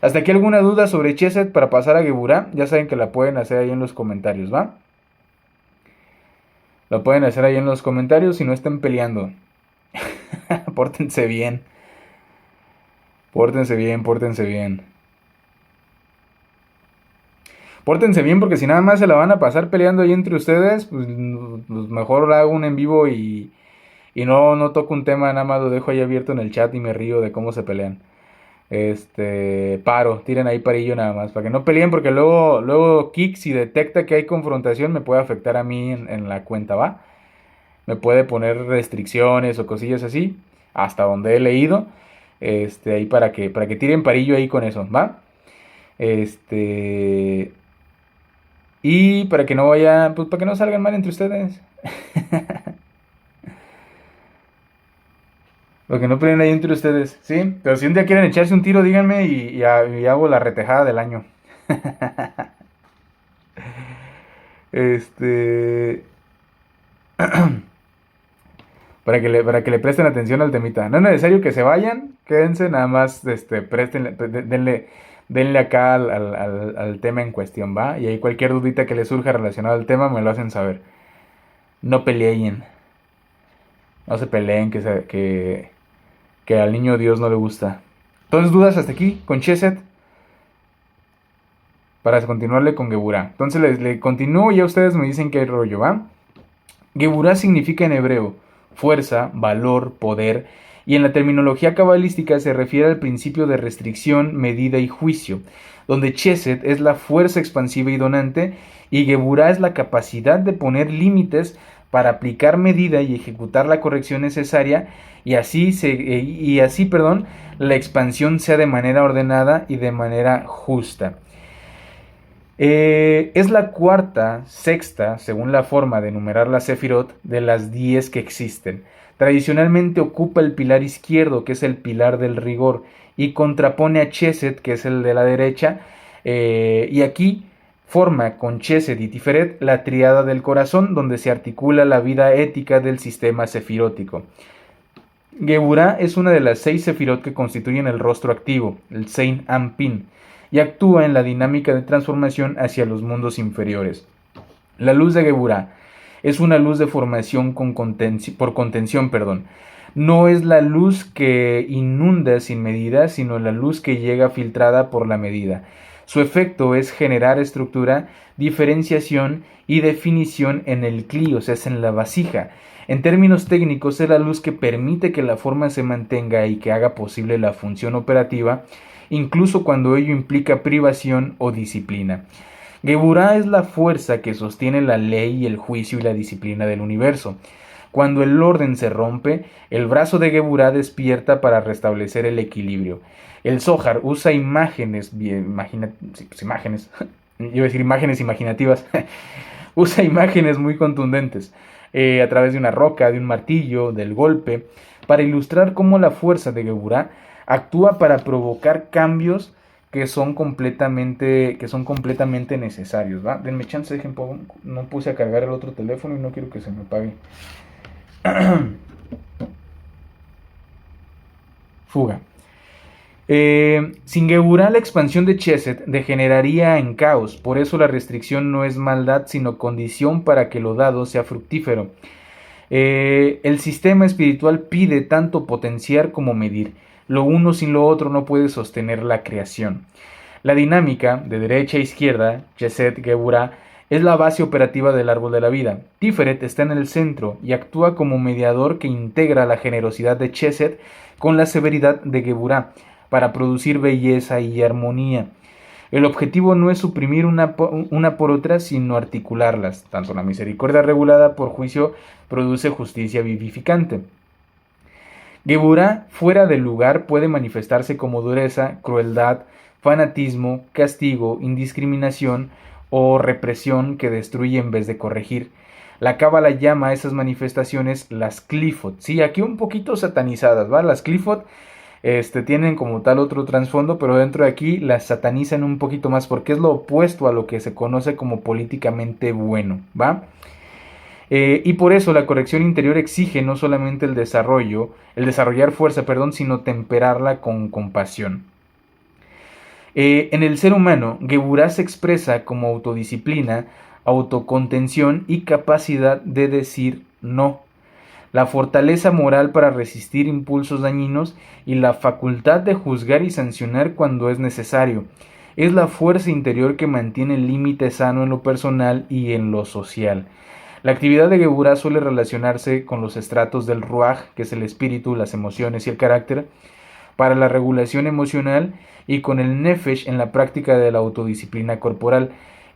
¿Hasta aquí alguna duda sobre Chesed para pasar a Geburah? Ya saben que la pueden hacer ahí en los comentarios, ¿va? Lo pueden hacer ahí en los comentarios y no estén peleando. Pórtense bien. Pórtense bien, pórtense bien. Pórtense bien, porque si nada más se la van a pasar peleando ahí entre ustedes, pues mejor hago un en vivo y no toco un tema, nada más lo dejo ahí abierto en el chat y me río de cómo se pelean. Paro, tiren ahí parillo nada más, para que no peleen, porque luego Kik, si detecta que hay confrontación, me puede afectar a mí en la cuenta, ¿va? Me puede poner restricciones o cosillas así, hasta donde he leído, ahí para que tiren parillo ahí con eso, ¿va? Este, y para que no vaya, pues para que no salgan mal entre ustedes. Para que no peleen ahí entre ustedes, ¿sí? Pero si un día quieren echarse un tiro, díganme y hago la retejada del año. Este, para que le presten atención al temita. No es necesario que se vayan, quédense, nada más denle acá al tema en cuestión, ¿va? Y ahí cualquier dudita que les surja relacionada al tema me lo hacen saber. No peleen, no se peleen, que al niño Dios no le gusta. Entonces, dudas hasta aquí con Cheset para continuarle con Geburah. Entonces le continúo y ya ustedes me dicen qué rollo, ¿va? Geburah significa en hebreo fuerza, valor, poder, y en la terminología cabalística se refiere al principio de restricción, medida y juicio, donde Chesed es la fuerza expansiva y donante, y Geburah es la capacidad de poner límites para aplicar medida y ejecutar la corrección necesaria, y así, la expansión sea de manera ordenada y de manera justa. Es la cuarta, sexta, según la forma de numerar la Sefirot, de las 10 que existen. Tradicionalmente ocupa el pilar izquierdo, que es el pilar del rigor, y contrapone a Chesed, que es el de la derecha, y aquí forma con Chesed y Tiferet la triada del corazón, donde se articula la vida ética del sistema sefirótico. Geburah es una de las 6 sefirot que constituyen el rostro activo, el Sein Ampin, y actúa en la dinámica de transformación hacia los mundos inferiores. La luz de Geburah es una luz de formación por contención. No es la luz que inunda sin medida, sino la luz que llega filtrada por la medida. Su efecto es generar estructura, diferenciación y definición en el cli, o sea, es en la vasija. En términos técnicos, es la luz que permite que la forma se mantenga y que haga posible la función operativa, incluso cuando ello implica privación o disciplina. Geburah es la fuerza que sostiene la ley, el juicio y la disciplina del universo. Cuando el orden se rompe, el brazo de Geburah despierta para restablecer el equilibrio. El Zohar usa imágenes imaginativas, usa imágenes muy contundentes, a través de una roca, de un martillo, del golpe, para ilustrar cómo la fuerza de Geburah actúa para provocar cambios que son completamente necesarios, ¿va? Denme chance, no puse a cargar el otro teléfono y no quiero que se me apague. Fuga. Sin Geburah, la expansión de Chesed degeneraría en caos, por eso la restricción no es maldad, sino condición para que lo dado sea fructífero. El sistema espiritual pide tanto potenciar como medir. Lo uno sin lo otro no puede sostener la creación. La dinámica de derecha a izquierda, Chesed, Geburah, es la base operativa del árbol de la vida. Tiferet está en el centro y actúa como mediador que integra la generosidad de Chesed con la severidad de Geburah para producir belleza y armonía. El objetivo no es suprimir una por otra, sino articularlas. Tanto la misericordia regulada por juicio produce justicia vivificante. Geburah fuera del lugar puede manifestarse como dureza, crueldad, fanatismo, castigo, indiscriminación o represión que destruye en vez de corregir. La Cábala llama a esas manifestaciones las Clifot. Sí, aquí un poquito satanizadas, ¿va? Las Clifot tienen como tal otro trasfondo, pero dentro de aquí las satanizan un poquito más porque es lo opuesto a lo que se conoce como políticamente bueno, ¿va? Y por eso la corrección interior exige no solamente el desarrollar fuerza, sino temperarla con compasión. En el ser humano, Geburah se expresa como autodisciplina, autocontención y capacidad de decir no. La fortaleza moral para resistir impulsos dañinos y la facultad de juzgar y sancionar cuando es necesario. Es la fuerza interior que mantiene el límite sano en lo personal y en lo social. La actividad de Geburah suele relacionarse con los estratos del Ruach, que es el espíritu, las emociones y el carácter, para la regulación emocional y con el Nefesh en la práctica de la autodisciplina corporal.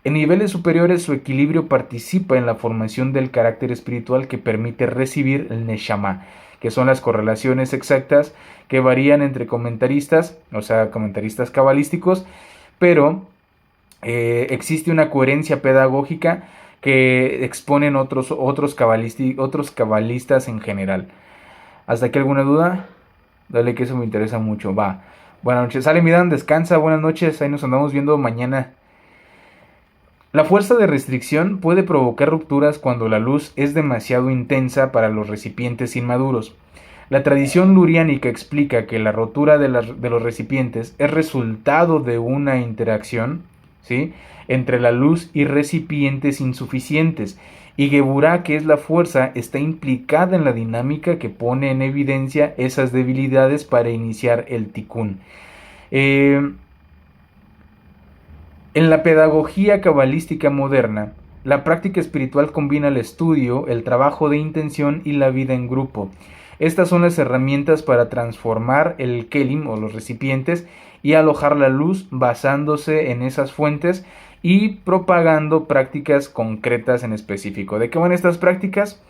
En niveles superiores su equilibrio participa en la formación del carácter espiritual que permite recibir el Neshama, que son las correlaciones exactas que varían entre comentaristas, o sea, comentaristas cabalísticos, pero existe una coherencia pedagógica que exponen otros cabalistas en general. ¿Hasta aquí alguna duda? Dale, que eso me interesa mucho. Va. Buenas noches. Sale, Midan, descansa. Buenas noches. Ahí nos andamos viendo mañana. La fuerza de restricción puede provocar rupturas cuando la luz es demasiado intensa para los recipientes inmaduros. La tradición luriánica explica que la rotura de los recipientes es resultado de una interacción, ¿sí?, entre la luz y recipientes insuficientes, y Geburá, que es la fuerza, está implicada en la dinámica que pone en evidencia esas debilidades para iniciar el tikkun. En la pedagogía cabalística moderna, la práctica espiritual combina el estudio, el trabajo de intención y la vida en grupo. Estas son las herramientas para transformar el kelim o los recipientes y alojar la luz basándose en esas fuentes y propagando prácticas concretas en específico. ¿De qué van estas prácticas?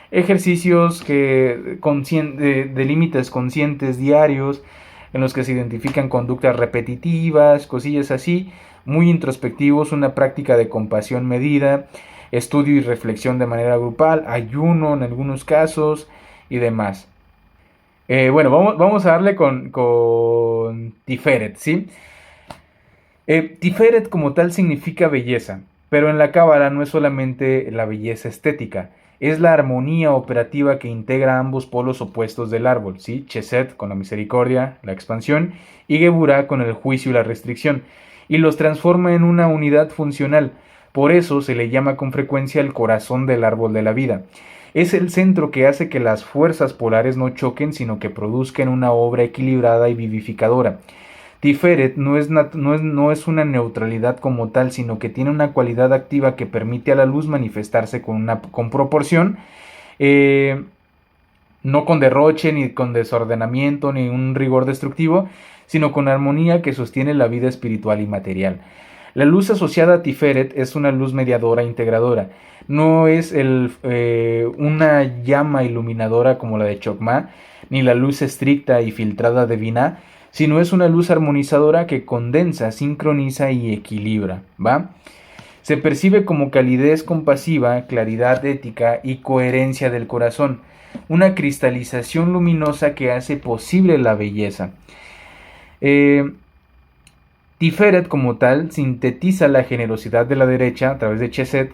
Ejercicios de límites conscientes diarios, en los que se identifican conductas repetitivas, cosillas así, muy introspectivos, una práctica de compasión medida, estudio y reflexión de manera grupal, ayuno en algunos casos y demás. Bueno, vamos a darle con Tiferet, ¿sí? Tiferet como tal significa belleza, pero en la Cábala no es solamente la belleza estética, es la armonía operativa que integra ambos polos opuestos del árbol, ¿sí? Chesed con la misericordia, la expansión, y Geburá con el juicio y la restricción, y los transforma en una unidad funcional. Por eso se le llama con frecuencia el corazón del árbol de la vida. Es el centro que hace que las fuerzas polares no choquen, sino que produzcan una obra equilibrada y vivificadora. Tiferet no es una neutralidad como tal, sino que tiene una cualidad activa que permite a la luz manifestarse con proporción, no con derroche, ni con desordenamiento, ni un rigor destructivo, sino con armonía que sostiene la vida espiritual y material. La luz asociada a Tiferet es una luz mediadora integradora. No es una llama iluminadora como la de Chokmah, ni la luz estricta y filtrada de Binah, sino es una luz armonizadora que condensa, sincroniza y equilibra, ¿va? Se percibe como calidez compasiva, claridad ética y coherencia del corazón, una cristalización luminosa que hace posible la belleza. Tiferet como tal sintetiza la generosidad de la derecha a través de Chesed,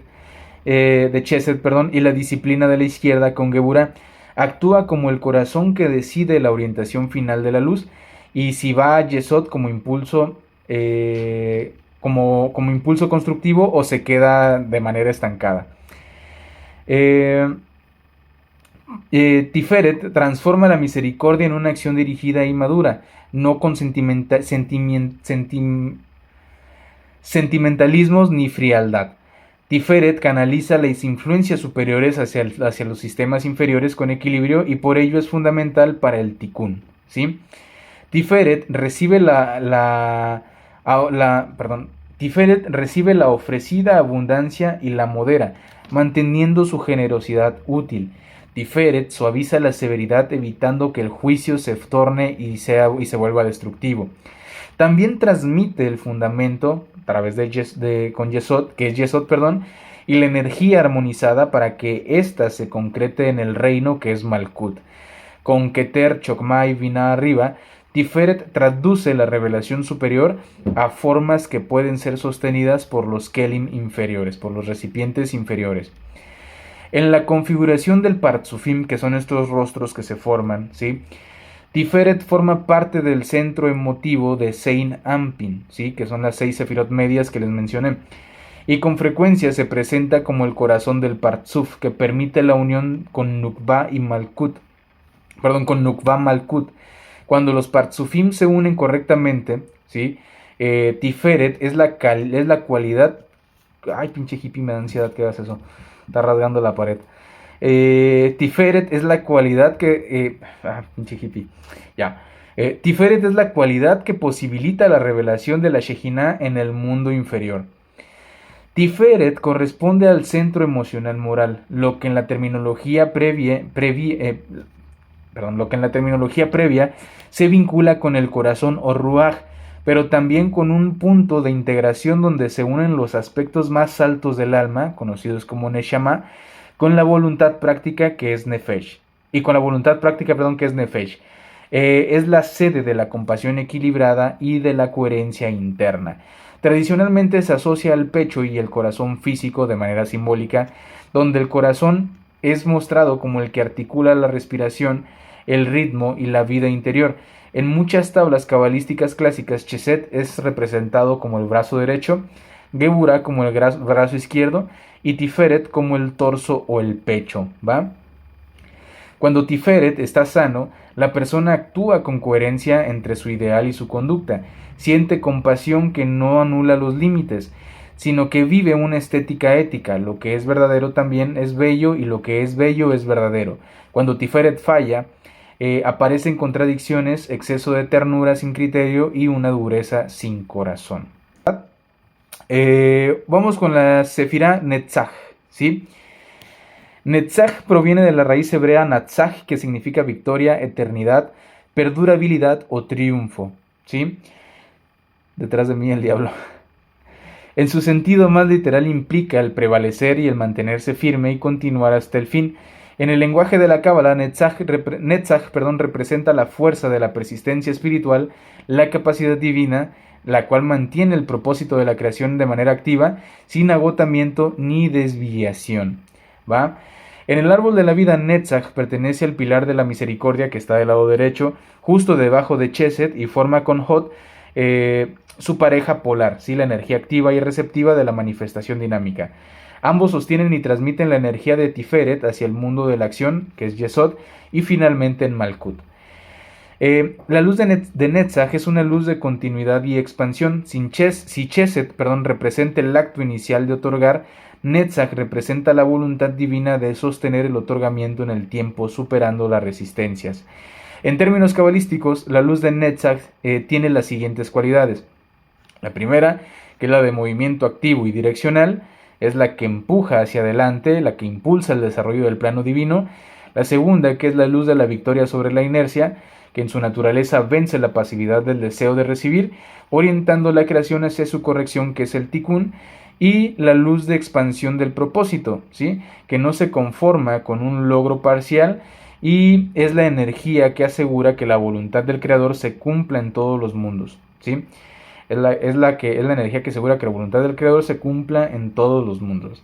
y la disciplina de la izquierda con Geburá. Actúa como el corazón que decide la orientación final de la luz, y si va a Yesod como impulso como impulso constructivo o se queda de manera estancada. Tiferet transforma la misericordia en una acción dirigida y madura, no con sentimentalismos ni frialdad. Tiferet canaliza las influencias superiores hacia los sistemas inferiores con equilibrio, y por ello es fundamental para el tikkun, ¿sí? Tiferet recibe Tiferet recibe la ofrecida abundancia y la modera, manteniendo su generosidad útil. Tiferet suaviza la severidad, evitando que el juicio se torne y se vuelva destructivo. También transmite el fundamento a través con Yesod, que es Yesod, y la energía armonizada para que ésta se concrete en el reino que es Malkut. Con Keter, Chokmah y Binah arriba, Tiferet traduce la revelación superior a formas que pueden ser sostenidas por los kelim inferiores, por los recipientes inferiores. En la configuración del Partsufim, que son estos rostros que se forman, ¿sí?, Tiferet forma parte del centro emotivo de Sein Ampin, ¿sí?, que son las 6 sefirot medias que les mencioné, y con frecuencia se presenta como el corazón del Partsuf, que permite la unión con Nukva Malkut. Cuando los Partsufim se unen correctamente, ¿sí?, Tiferet es la cualidad... Ay, pinche hippie, me da ansiedad que hagas eso. Está rasgando la pared. Tiferet es la cualidad que... pinche hippie. Ya. Tiferet es la cualidad que posibilita la revelación de la Shejinah en el mundo inferior. Tiferet corresponde al centro emocional moral, lo que en la terminología previa se vincula con el corazón o ruaj, pero también con un punto de integración donde se unen los aspectos más altos del alma, conocidos como neshama, con la voluntad práctica que es nefesh. Es la sede de la compasión equilibrada y de la coherencia interna. Tradicionalmente se asocia al pecho y el corazón físico de manera simbólica, donde el corazón es mostrado como el que articula la respiración, el ritmo y la vida interior. En muchas tablas cabalísticas clásicas, Chesed es representado como el brazo derecho, Geburah como el brazo izquierdo y Tiferet como el torso o el pecho, ¿va? Cuando Tiferet está sano, la persona actúa con coherencia entre su ideal y su conducta, siente compasión que no anula los límites, sino que vive una estética ética. Lo que es verdadero también es bello y lo que es bello es verdadero. Cuando Tiferet falla, aparecen contradicciones, exceso de ternura sin criterio y una dureza sin corazón. Vamos con la Sefirá Netzach, ¿sí? Netzach proviene de la raíz hebrea Natzach, que significa victoria, eternidad, perdurabilidad o triunfo, ¿sí? Detrás de mí el diablo. En su sentido más literal implica el prevalecer y el mantenerse firme y continuar hasta el fin. En el lenguaje de la Cábala, Netzach representa la fuerza de la persistencia espiritual, la capacidad divina, la cual mantiene el propósito de la creación de manera activa, sin agotamiento ni desviación. ¿Va? En el árbol de la vida, Netzach pertenece al pilar de la misericordia que está del lado derecho, justo debajo de Chesed, y forma con Hod su pareja polar, ¿sí? La energía activa y receptiva de la manifestación dinámica. Ambos sostienen y transmiten la energía de Tiferet hacia el mundo de la acción, que es Yesod, y finalmente en Malkut. La luz de Netzach es una luz de continuidad y expansión. Si Chesed representa el acto inicial de otorgar, Netzach representa la voluntad divina de sostener el otorgamiento en el tiempo, superando las resistencias. En términos cabalísticos, la luz de Netzach tiene las siguientes cualidades. La primera, que es la de movimiento activo y direccional, es la que empuja hacia adelante, la que impulsa el desarrollo del plano divino. La segunda, que es la luz de la victoria sobre la inercia, que en su naturaleza vence la pasividad del deseo de recibir, orientando la creación hacia su corrección, que es el tikkun. Y la luz de expansión del propósito, ¿sí? Que no se conforma con un logro parcial y es la energía que asegura que la voluntad del Creador se cumpla en todos los mundos, ¿sí? Es la energía que asegura que la voluntad del Creador se cumpla en todos los mundos.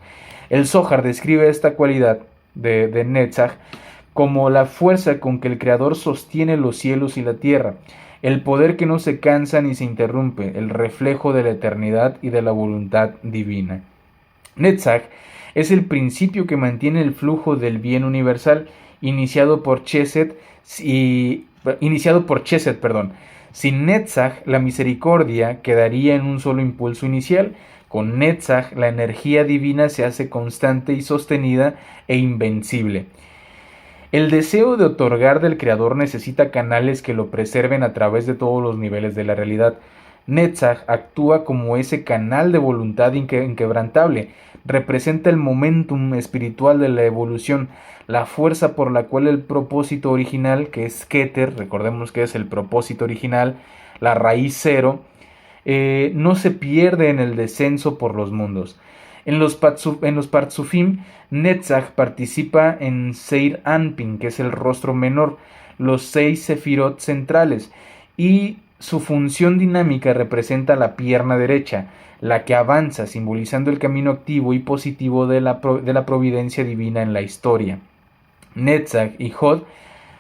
El Zohar describe esta cualidad de Netzach como la fuerza con que el Creador sostiene los cielos y la tierra, el poder que no se cansa ni se interrumpe, el reflejo de la eternidad y de la voluntad divina. Netzach es el principio que mantiene el flujo del bien universal, iniciado por Chesed. Sin Netzach, la misericordia quedaría en un solo impulso inicial. Con Netzach, la energía divina se hace constante y sostenida e invencible. El deseo de otorgar del Creador necesita canales que lo preserven a través de todos los niveles de la realidad. Netzach actúa como ese canal de voluntad inquebrantable, representa el momentum espiritual de la evolución, la fuerza por la cual el propósito original, que es Keter, recordemos que es el propósito original, la raíz cero, no se pierde en el descenso por los mundos. En los Partzufim, Netzach participa en Seir Anpin, que es el rostro menor, los 6 sefirot centrales, y su función dinámica representa la pierna derecha, la que avanza, simbolizando el camino activo y positivo de la providencia divina en la historia. Netzach y Hod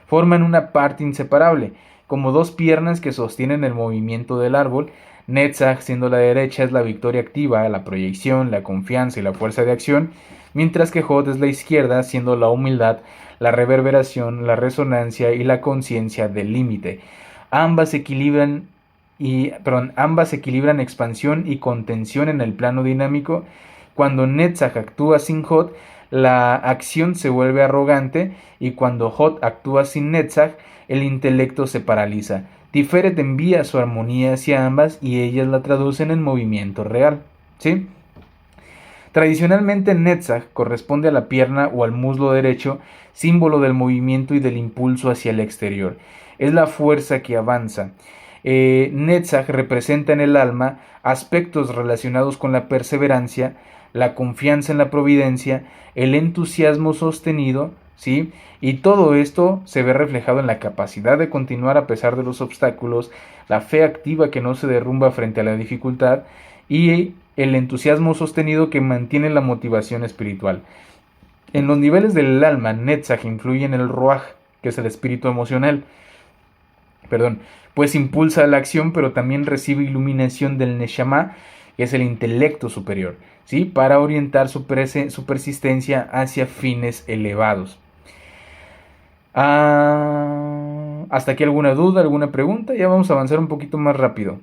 forman una parte inseparable, como dos piernas que sostienen el movimiento del árbol. Netzach, siendo la derecha, es la victoria activa, la proyección, la confianza y la fuerza de acción, mientras que Hod es la izquierda, siendo la humildad, la reverberación, la resonancia y la conciencia del límite. Ambas equilibran expansión y contención en el plano dinámico. Cuando Netzach actúa sin Hod, la acción se vuelve arrogante, y cuando Hod actúa sin Netzach, el intelecto se paraliza. Tiferet envía su armonía hacia ambas y ellas la traducen en movimiento real, ¿sí? Tradicionalmente Netzach corresponde a la pierna o al muslo derecho, símbolo del movimiento y del impulso hacia el exterior. Es la fuerza que avanza. Netzach representa en el alma aspectos relacionados con la perseverancia, la confianza en la providencia, el entusiasmo sostenido, ¿sí? Y todo esto se ve reflejado en la capacidad de continuar a pesar de los obstáculos, la fe activa que no se derrumba frente a la dificultad y el entusiasmo sostenido que mantiene la motivación espiritual. En los niveles del alma, Netzach influye en el Ruach, que es el espíritu emocional, pues impulsa la acción, pero también recibe iluminación del Neshama, que es el intelecto superior, ¿sí? Para orientar su persistencia hacia fines elevados. ¿Hasta aquí alguna duda, alguna pregunta? Ya vamos a avanzar un poquito más rápido.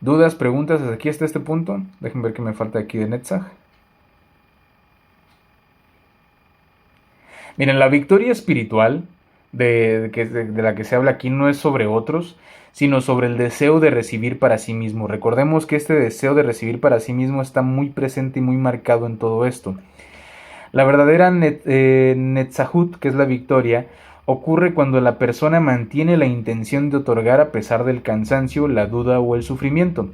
¿Dudas, preguntas hasta aquí, hasta este punto? Déjenme ver qué me falta aquí de Netzach. Miren, la victoria espiritual de la que se habla aquí no es sobre otros, sino sobre el deseo de recibir para sí mismo. Recordemos que este deseo de recibir para sí mismo está muy presente y muy marcado en todo esto. La verdadera Netzahut, que es la victoria, ocurre cuando la persona mantiene la intención de otorgar a pesar del cansancio, la duda o el sufrimiento.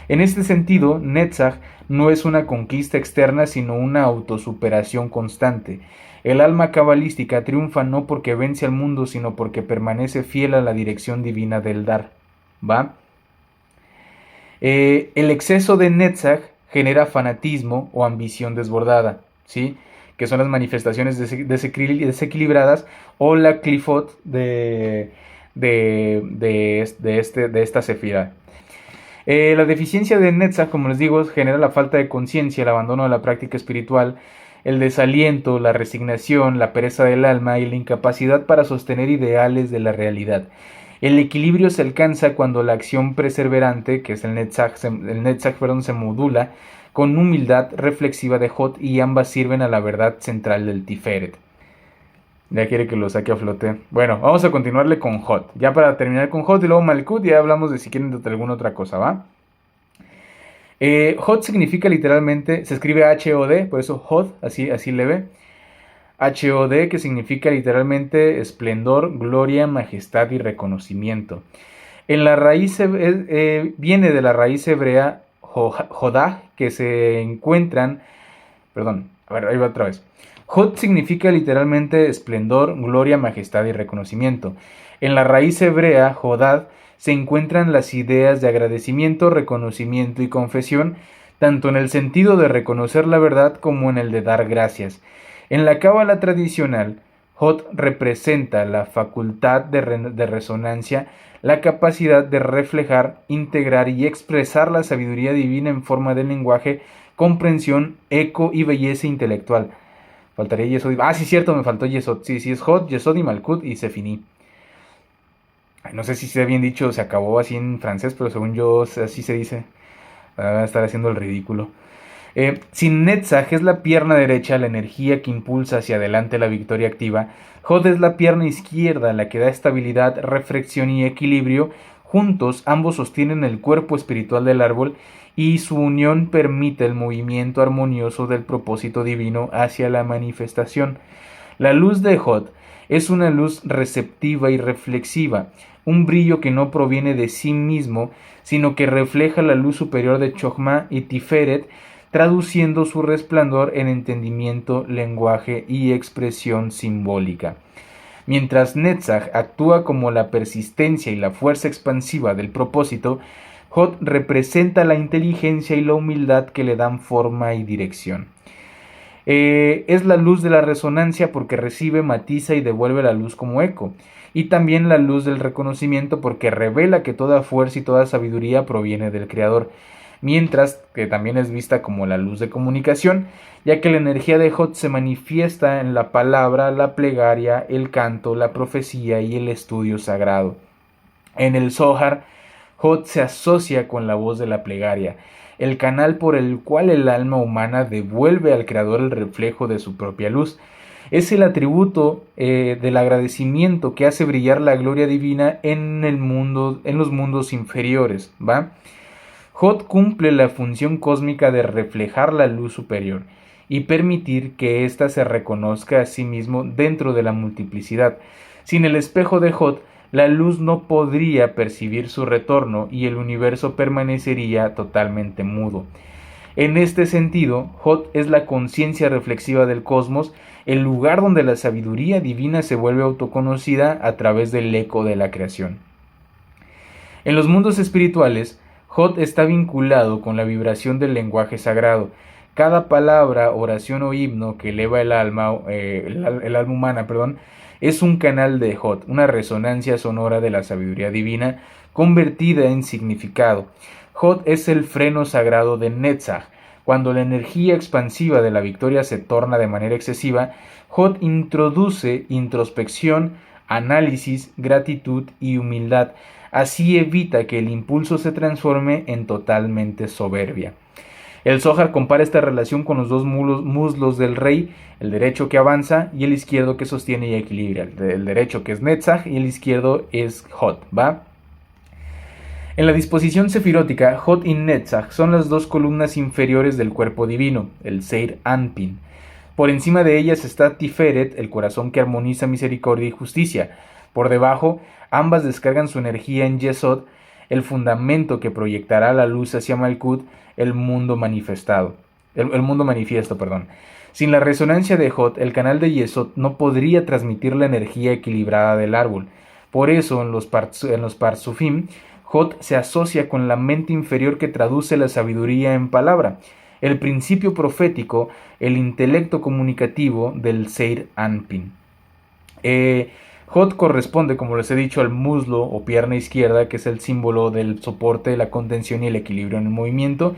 En este sentido, Netzach no es una conquista externa, sino una autosuperación constante. El alma cabalística triunfa no porque vence al mundo, sino porque permanece fiel a la dirección divina del dar. ¿Va? El exceso de Netzach genera fanatismo o ambición desbordada, ¿sí? Que son las manifestaciones desequilibradas o la clifot de esta sefira. La deficiencia de Netzach, como les digo, genera la falta de conciencia, el abandono de la práctica espiritual, el desaliento, la resignación, la pereza del alma y la incapacidad para sostener ideales de la realidad. El equilibrio se alcanza cuando la acción perseverante, que es el Netzach, se modula con humildad reflexiva de Hod y ambas sirven a la verdad central del Tiferet. Ya quiere que lo saque a flote. Bueno, vamos a continuarle con Hod. Ya para terminar con Hod y luego Malkut, ya hablamos de si quieren de alguna otra cosa, ¿va? Hod significa literalmente, se escribe H-O-D, por eso Hod, así le ve. H-O-D, que significa literalmente esplendor, gloria, majestad y reconocimiento. En la raíz viene de la raíz hebrea Jodah, que se encuentran, ahí va otra vez. Hod significa literalmente esplendor, gloria, majestad y reconocimiento. En la raíz hebrea Jodad se encuentran las ideas de agradecimiento, reconocimiento y confesión, tanto en el sentido de reconocer la verdad como en el de dar gracias. En la cábala tradicional, Hod representa la facultad de resonancia, la capacidad de reflejar, integrar y expresar la sabiduría divina en forma de lenguaje, comprensión, eco y belleza intelectual. Faltaría Yesod. Sí, cierto, me faltó Yesod. Sí, es Hod, Yesod y Malkut y se finí. No sé si se ha bien dicho, se acabó así en francés, pero según yo así se dice. Va a estar haciendo el ridículo. Sin Netzach es la pierna derecha, la energía que impulsa hacia adelante la victoria activa. Hod es la pierna izquierda, la que da estabilidad, reflexión y equilibrio. Juntos, ambos sostienen el cuerpo espiritual del árbol y su unión permite el movimiento armonioso del propósito divino hacia la manifestación. La luz de Hod es una luz receptiva y reflexiva, un brillo que no proviene de sí mismo, sino que refleja la luz superior de Chokhmah y Tiferet, traduciendo su resplandor en entendimiento, lenguaje y expresión simbólica. Mientras Netzach actúa como la persistencia y la fuerza expansiva del propósito, Hod representa la inteligencia y la humildad que le dan forma y dirección. Es la luz de la resonancia porque recibe, matiza y devuelve la luz como eco. Y también la luz del reconocimiento porque revela que toda fuerza y toda sabiduría proviene del Creador. Mientras que también es vista como la luz de comunicación, ya que la energía de Hod se manifiesta en la palabra, la plegaria, el canto, la profecía y el estudio sagrado. En el Zohar, Hod se asocia con la voz de la plegaria, el canal por el cual el alma humana devuelve al Creador el reflejo de su propia luz. Es el atributo del agradecimiento que hace brillar la gloria divina en el mundo, en los mundos inferiores, ¿va? Hod cumple la función cósmica de reflejar la luz superior y permitir que ésta se reconozca a sí mismo dentro de la multiplicidad. Sin el espejo de Hod, la luz no podría percibir su retorno y el universo permanecería totalmente mudo. En este sentido, Hod es la conciencia reflexiva del cosmos, el lugar donde la sabiduría divina se vuelve autoconocida a través del eco de la creación. En los mundos espirituales, Hod está vinculado con la vibración del lenguaje sagrado. Cada palabra, oración o himno que eleva el alma humana, es un canal de Hod, una resonancia sonora de la sabiduría divina convertida en significado. Hod es el freno sagrado de Netzach. Cuando la energía expansiva de la victoria se torna de manera excesiva, Hod introduce introspección, análisis, gratitud y humildad. Así evita que el impulso se transforme en totalmente soberbia. El Zohar compara esta relación con los dos muslos del rey, el derecho que avanza y el izquierdo que sostiene y equilibra. El derecho que es Netzach y el izquierdo es Hod, ¿va? En la disposición sefirótica, Hod y Netzach son las dos columnas inferiores del cuerpo divino, el Seir Anpin. Por encima de ellas está Tiferet, el corazón que armoniza misericordia y justicia. Por debajo, ambas descargan su energía en Yesod, el fundamento que proyectará la luz hacia Malkut, el mundo manifiesto. Sin la resonancia de Hod, el canal de Yesod no podría transmitir la energía equilibrada del árbol. Por eso, en los Parsufim, Hod se asocia con la mente inferior que traduce la sabiduría en palabra, el principio profético, el intelecto comunicativo del Seir Anpin. Hod corresponde, como les he dicho, al muslo o pierna izquierda, que es el símbolo del soporte, la contención y el equilibrio en el movimiento,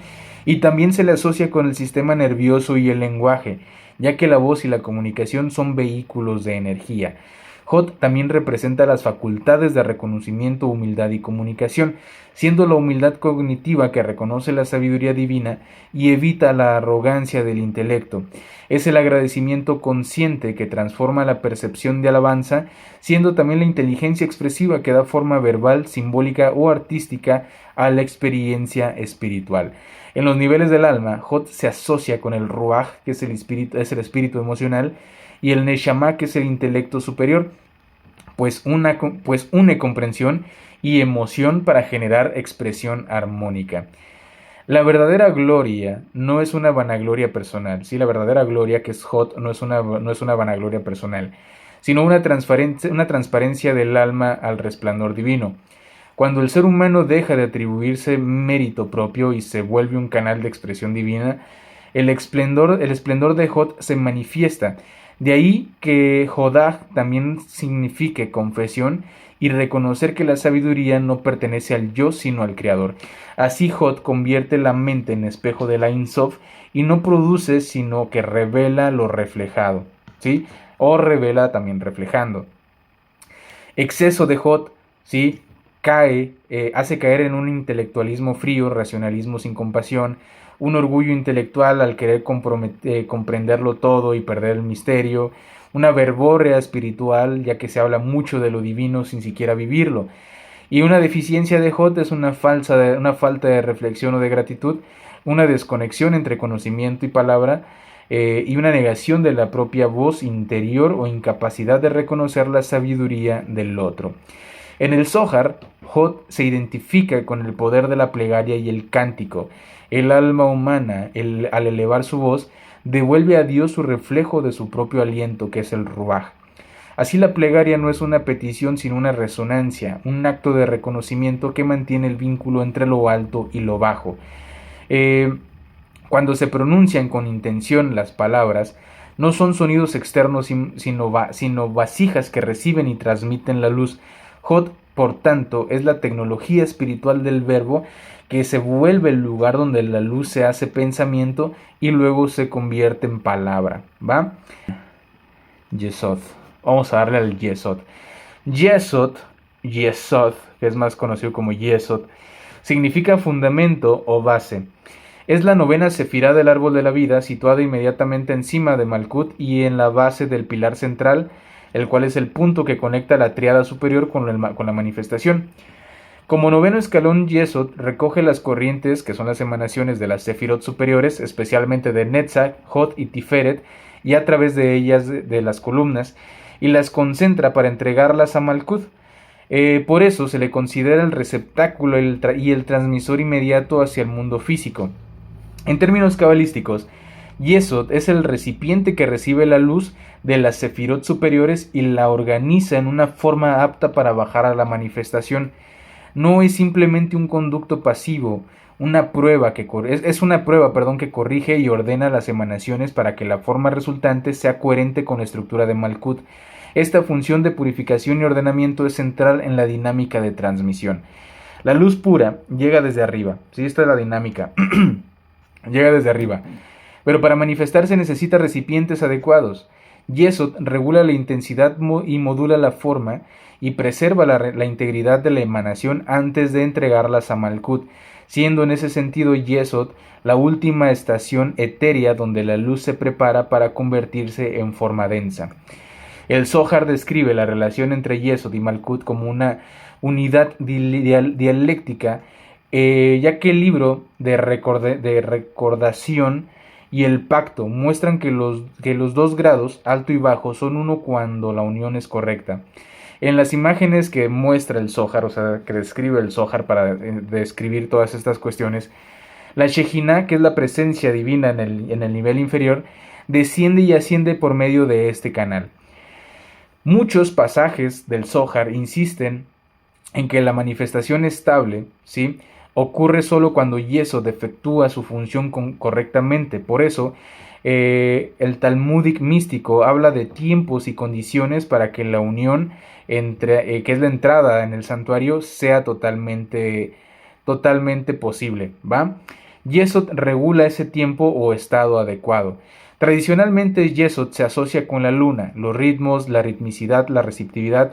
y también se le asocia con el sistema nervioso y el lenguaje, ya que la voz y la comunicación son vehículos de energía. Hod también representa las facultades de reconocimiento, humildad y comunicación, siendo la humildad cognitiva que reconoce la sabiduría divina y evita la arrogancia del intelecto. Es el agradecimiento consciente que transforma la percepción de alabanza, siendo también la inteligencia expresiva que da forma verbal, simbólica o artística a la experiencia espiritual. En los niveles del alma, Hod se asocia con el Ruach, que es el espíritu emocional, y el Neshama, que es el intelecto superior, pues une comprensión y emoción para generar expresión armónica. La verdadera gloria no es una vanagloria personal. Sí, la verdadera gloria, que es Hod, no es una vanagloria personal, sino una transparencia del alma al resplandor divino. Cuando el ser humano deja de atribuirse mérito propio y se vuelve un canal de expresión divina, el esplendor de Hod se manifiesta. De ahí que Hodag también signifique confesión y reconocer que la sabiduría no pertenece al yo sino al creador. Así Hod convierte la mente en espejo de la Ein Sof y no produce sino que revela lo reflejado, ¿sí? O revela también reflejando. Exceso de Hod, ¿sí? Hace caer en un intelectualismo frío, racionalismo sin compasión, un orgullo intelectual al querer comprenderlo todo y perder el misterio, una verborrea espiritual, ya que se habla mucho de lo divino sin siquiera vivirlo, y una deficiencia de Hod es una falta de reflexión o de gratitud, una desconexión entre conocimiento y palabra, y una negación de la propia voz interior o incapacidad de reconocer la sabiduría del otro. En el Zohar, Hod se identifica con el poder de la plegaria y el cántico. El alma humana, al elevar su voz, devuelve a Dios su reflejo de su propio aliento, que es el Ruach. Así la plegaria no es una petición sino una resonancia, un acto de reconocimiento que mantiene el vínculo entre lo alto y lo bajo. Cuando se pronuncian con intención las palabras, no son sonidos externos sino vasijas que reciben y transmiten la luz. Hod, por tanto, es la tecnología espiritual del verbo que se vuelve el lugar donde la luz se hace pensamiento y luego se convierte en palabra, ¿va? Yesod. Vamos a darle al Yesod. Yesod, que es más conocido como Yesod, significa fundamento o base. Es la novena sefirá del árbol de la vida, situada inmediatamente encima de Malkut y en la base del pilar central, el cual es el punto que conecta la triada superior con la manifestación. Como noveno escalón, Yesod recoge las corrientes, que son las emanaciones de las sefirot superiores, especialmente de Netzach, Hod y Tiferet, y a través de ellas de las columnas, y las concentra para entregarlas a Malkut. Por eso se le considera el receptáculo y el transmisor inmediato hacia el mundo físico. En términos cabalísticos, Yesod es el recipiente que recibe la luz de las sefirot superiores y la organiza en una forma apta para bajar a la manifestación. No es simplemente un conducto pasivo, es una prueba que corrige y ordena las emanaciones para que la forma resultante sea coherente con la estructura de Malkut. Esta función de purificación y ordenamiento es central en la dinámica de transmisión. La luz pura llega desde arriba, ¿sí? Esta es la dinámica. Llega desde arriba. Pero para manifestarse necesita recipientes adecuados. Yesod regula la intensidad y modula la forma y preserva la integridad de la emanación antes de entregarlas a Malkut, siendo en ese sentido Yesod la última estación etérea donde la luz se prepara para convertirse en forma densa. El Zohar describe la relación entre Yesod y Malkut como una unidad dialéctica, ya que el libro de recordación y el pacto muestran que los dos grados, alto y bajo, son uno cuando la unión es correcta. En las imágenes que muestra el Zohar, o sea, que describe el Zohar para describir todas estas cuestiones, la Shejinah, que es la presencia divina en el nivel inferior, desciende y asciende por medio de este canal. Muchos pasajes del Zohar insisten en que la manifestación estable, ¿sí?, ocurre solo cuando Yesod efectúa su función correctamente. Por eso, el Talmudic místico habla de tiempos y condiciones para que la unión que es la entrada en el santuario, sea totalmente posible, ¿va? Yesod regula ese tiempo o estado adecuado. Tradicionalmente Yesod se asocia con la luna, los ritmos, la ritmicidad, la receptividad,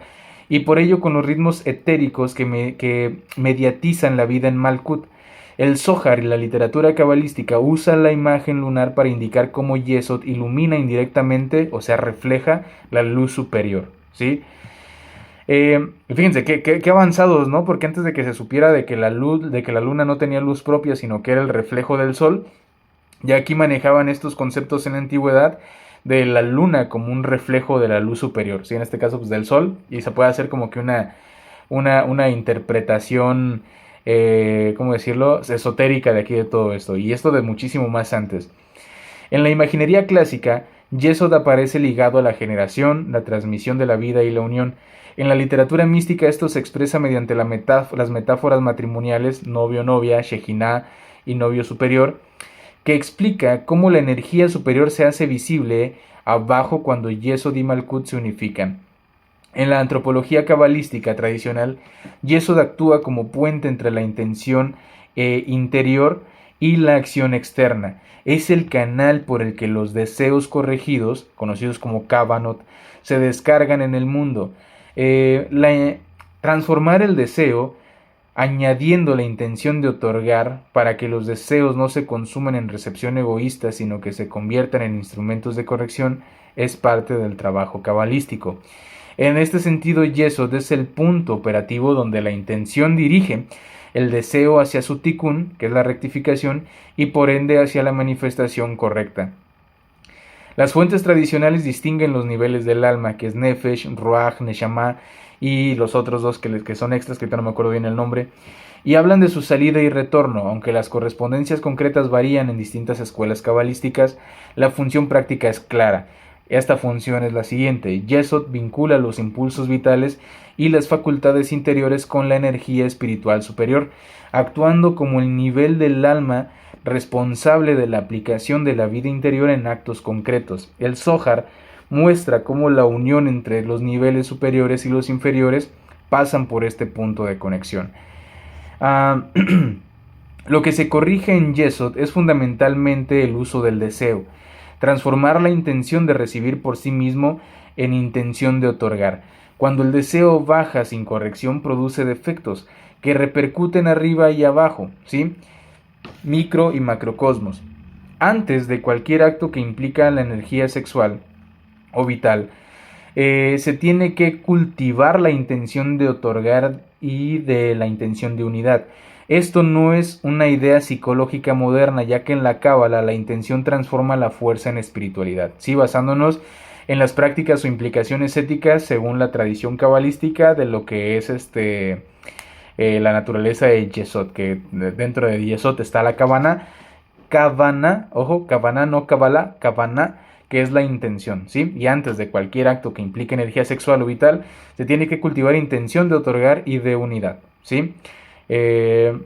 y por ello con los ritmos etéricos que mediatizan la vida en Malkut. El Zohar y la literatura cabalística usan la imagen lunar para indicar cómo Yesod ilumina indirectamente, o sea, refleja la luz superior, ¿sí? Fíjense, qué avanzados, ¿no? Porque antes de que se supiera de que la luna no tenía luz propia, sino que era el reflejo del sol, ya aquí manejaban estos conceptos en la antigüedad de la luna como un reflejo de la luz superior, ¿sí? En este caso, pues del sol, y se puede hacer como que una interpretación, ¿cómo decirlo?, esotérica de aquí de todo esto, y esto de muchísimo más antes. En la imaginería clásica, Yesod aparece ligado a la generación, la transmisión de la vida y la unión. En la literatura mística esto se expresa mediante las metáforas matrimoniales, novio-novia, Shejinah y novio superior, que explica cómo la energía superior se hace visible abajo cuando Yesod y Malkut se unifican. En la antropología cabalística tradicional, Yesod actúa como puente entre la intención interior y la acción externa. Es el canal por el que los deseos corregidos, conocidos como Kavanot, se descargan en el mundo. Transformar el deseo, añadiendo la intención de otorgar, para que los deseos no se consuman en recepción egoísta, sino que se conviertan en instrumentos de corrección, es parte del trabajo cabalístico. En este sentido, Yesod es el punto operativo donde la intención dirige el deseo hacia su tikkun, que es la rectificación, y por ende hacia la manifestación correcta. Las fuentes tradicionales distinguen los niveles del alma, que es Nefesh, Ruach, Neshama, y los otros dos que son extras, que no me acuerdo bien el nombre, y hablan de su salida y retorno. Aunque las correspondencias concretas varían en distintas escuelas cabalísticas, la función práctica es clara. Esta función es la siguiente: Yesod vincula los impulsos vitales y las facultades interiores con la energía espiritual superior, actuando como el nivel del alma responsable de la aplicación de la vida interior en actos concretos. El Zohar muestra cómo la unión entre los niveles superiores y los inferiores pasan por este punto de conexión. Lo que se corrige en Yesod es fundamentalmente el uso del deseo, transformar la intención de recibir por sí mismo en intención de otorgar. Cuando el deseo baja sin corrección, produce defectos que repercuten arriba y abajo, ¿sí? micro y macrocosmos. Antes de cualquier acto que implica la energía sexual o vital, se tiene que cultivar la intención de otorgar y de la intención de unidad. Esto no es una idea psicológica moderna, ya que en la cábala la intención transforma la fuerza en espiritualidad, ¿sí? Basándonos en las prácticas o implicaciones éticas según la tradición cabalística de lo que es la naturaleza de Yesod, que dentro de Yesod está la Kavana, ojo, Kavana, no Kabbalah, Kavana, que es la intención, ¿sí? Y antes de cualquier acto que implique energía sexual o vital, se tiene que cultivar intención de otorgar y de unidad, ¿sí? El